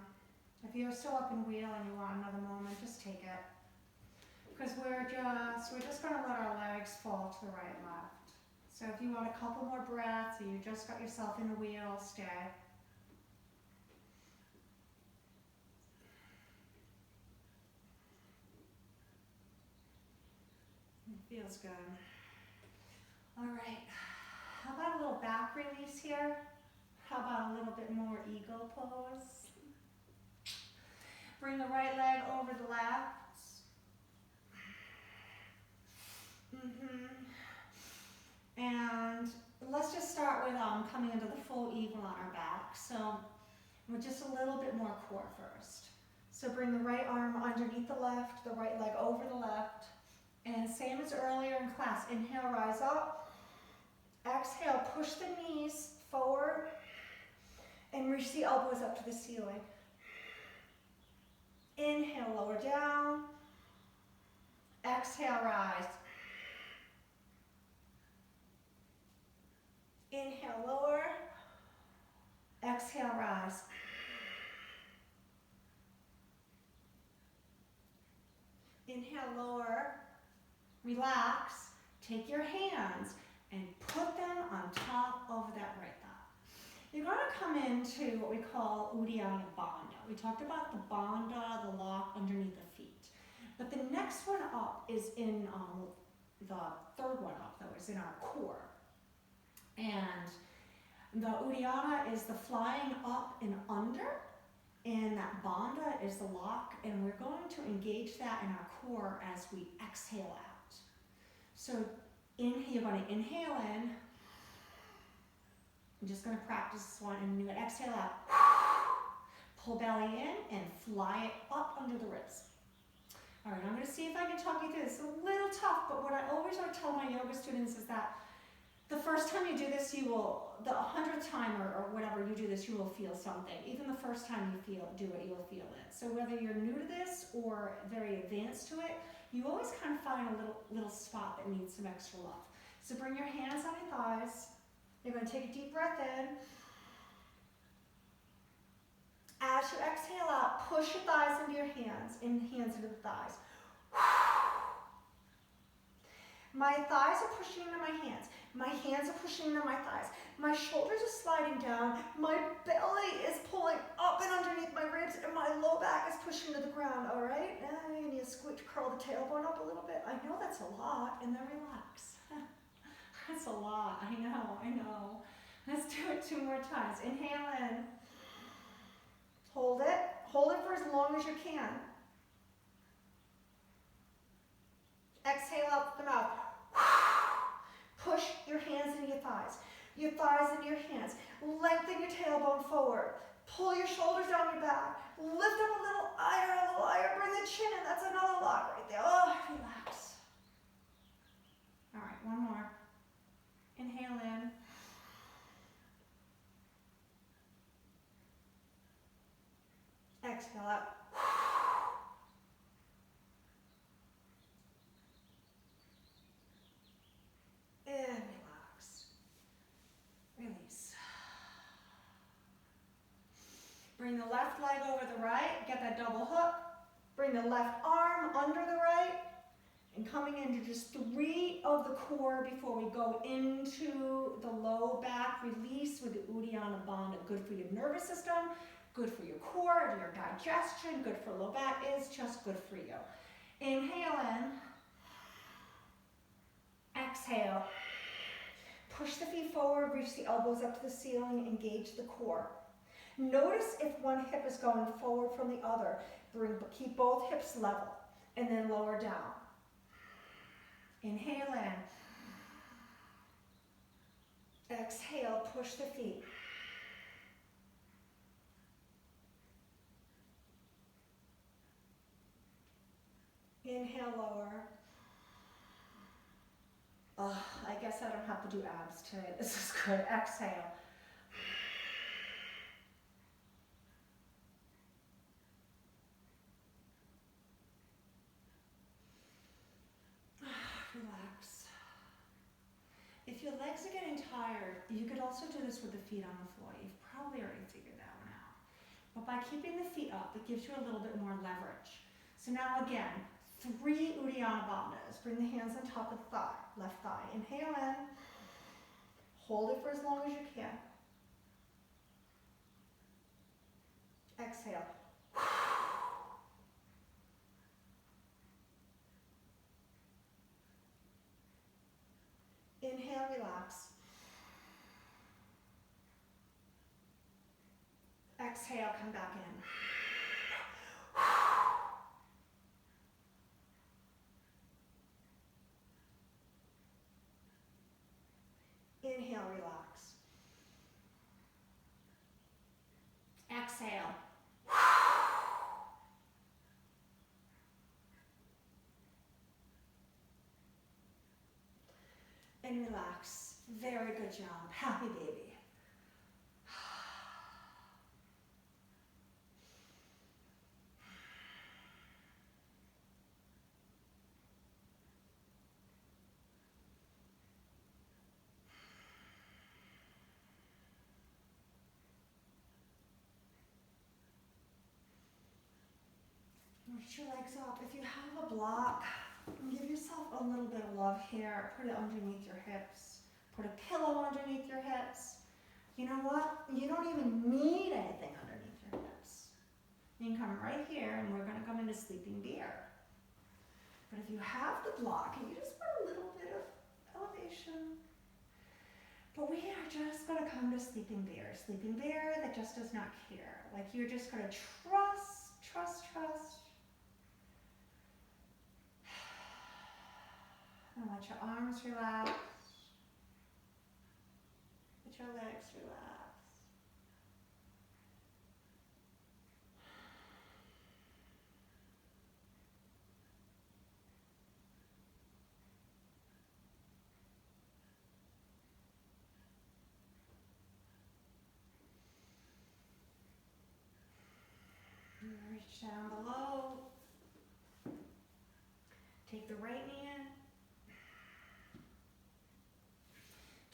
If you're still up in wheel and you want another moment, just take it. Because we're just going to let our legs fall to the right and left. So if you want a couple more breaths, or you just got yourself in the wheel, stay. It feels good. All right. How about a little back release here? How about a little bit more eagle pose? Bring the right leg over the left. And let's just start with coming into the full eagle on our back. So with just a little bit more core first. So bring the right arm underneath the left, the right leg over the left. And same as earlier in class, inhale, rise up. Exhale, push the knees forward and reach the elbows up to the ceiling. Inhale, lower down. Exhale, rise. Inhale, lower. Exhale, rise. Inhale, lower. Relax. Take your hands and put them on top of that right thigh. You're going to come into what we call Uddiyana Bandha. We talked about the bandha, the lock underneath the feet. But the next one up is in the third one up, though, is in our core. And the Uddiyana is the flying up and under, and that bandha is the lock, and we're going to engage that in our core as we exhale out. So you're going to inhale in. I'm just going to practice this one, and you're going to exhale out. Pull belly in and fly it up under the ribs. All right, I'm going to see if I can talk you through this. It's a little tough, but what I always want to tell my yoga students is that the first time you do this, you will, the 100th time or whatever you do this, you will feel something. Even the first time you do it, you'll feel it. So whether you're new to this or very advanced to it, you always kind of find a little spot that needs some extra love. So bring your hands on your thighs. You're going to take a deep breath in. As you exhale out, push your thighs into your hands, and hands into the thighs. My thighs are pushing into my hands. My hands are pushing into my thighs. My shoulders are sliding down. My belly is pulling up and underneath my ribs, and my low back is pushing to the ground, all right? Now you need to squeak to curl the tailbone up a little bit. I know that's a lot, and then relax. That's a lot, I know. Let's do it 2 more times. Inhale in. Hold it. Hold it for as long as you can. Exhale out the mouth. Push your hands into your thighs into your hands. Lengthen your tailbone forward. Pull your shoulders down your back. Lift up a little higher. Bring the chin in. That's another lock right there. Oh, relax. All right, one more. Inhale in. Exhale out. And relax. Release. Bring the left leg over the right. Get that double hook. Bring the left arm under the right. And coming into just 3 of the core before we go into the low back release with the Uddiyana Bandha. Good for your nervous system, good for your core, your digestion, good for low back. It's just good for you. Inhale in. Exhale. Push the feet forward, reach the elbows up to the ceiling, engage the core. Notice if one hip is going forward from the other. Keep both hips level, and then lower down. Inhale in. Exhale, push the feet. Inhale, lower. Oh, I guess I don't have to do abs today. This is good. Exhale. Relax. If your legs are getting tired, you could also do this with the feet on the floor. You've probably already figured that one out. But by keeping the feet up, it gives you a little bit more leverage. So now again, 3 Uddiyana Bandhas. Bring the hands on top of the thigh, left thigh. Inhale in. Hold it for as long as you can. Exhale. Inhale, relax. Exhale, come back in. Inhale, relax. Exhale. And relax. Very good job. Happy baby. Reach your legs up. If you have a block, give yourself a little bit of love here. Put it underneath your hips. Put a pillow underneath your hips. You know what? You don't even need anything underneath your hips. You can come right here, and we're going to come into sleeping bear. But if you have the block, and you just want a little bit of elevation. But we are just going to come to sleeping bear. Sleeping bear that just does not care. Like you're just going to trust. And let your arms relax. Let your legs relax. And reach down below. Take the right knee in.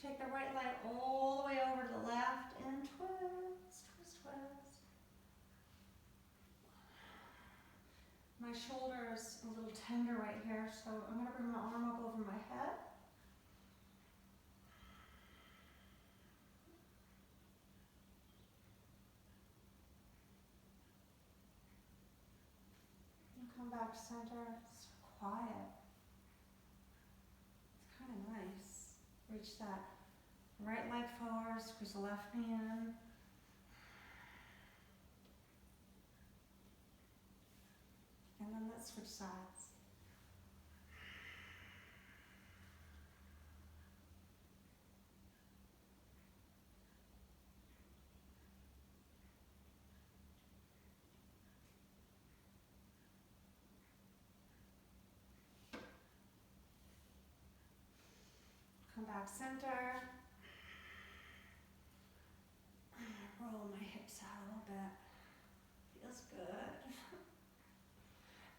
Take the right leg all the way over to the left and twist. My shoulder's a little tender right here, so I'm going to bring my arm up over my head. And come back to center. It's quiet. It's kind of nice. Reach that right leg forward, squeeze the left knee in. And then let's switch sides. Come back center. Roll my hips out a little bit. Feels good.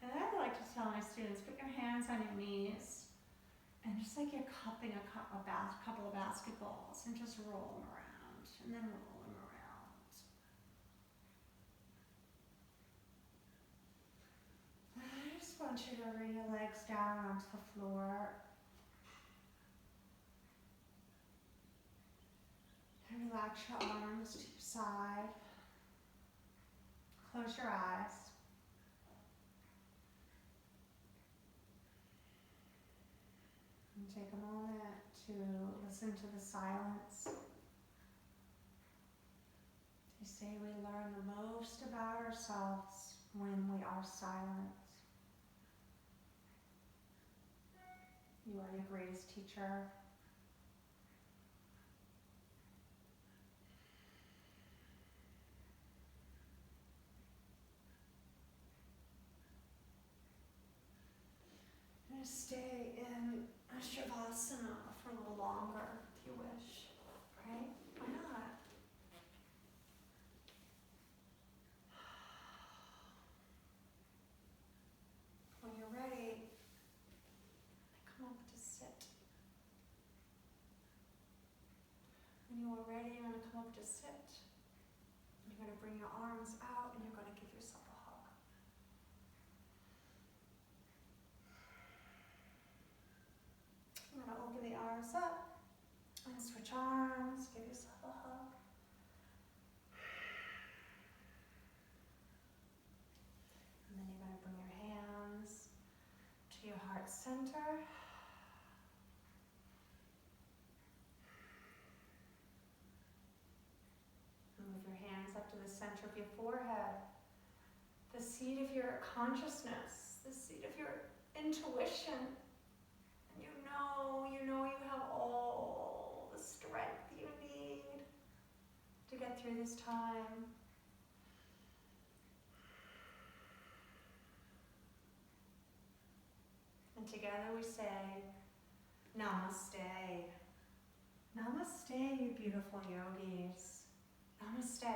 And I like to tell my students, put your hands on your knees and just like you're cupping a couple of basketballs and just roll them around and then roll them around. I just want you to bring your legs down onto the floor. And relax your arms to your side. Close your eyes. And take a moment to listen to the silence. They say we learn the most about ourselves when we are silent. You are your greatest teacher. Stay in Shavasana for a little longer if you wish, right? Why not? When you're ready, come up to sit. When you are ready, you're going to come up to sit. You're going to bring your arms out and you're going to give yourself a hug. I'm going to open the arms up and switch arms, give yourself a hug. And then you're going to bring your hands to your heart center. And move your hands up to the center of your forehead, the seat of your consciousness, the seat of your intuition. You know you have all the strength you need to get through this time. And together we say, Namaste. Namaste, you beautiful yogis. Namaste.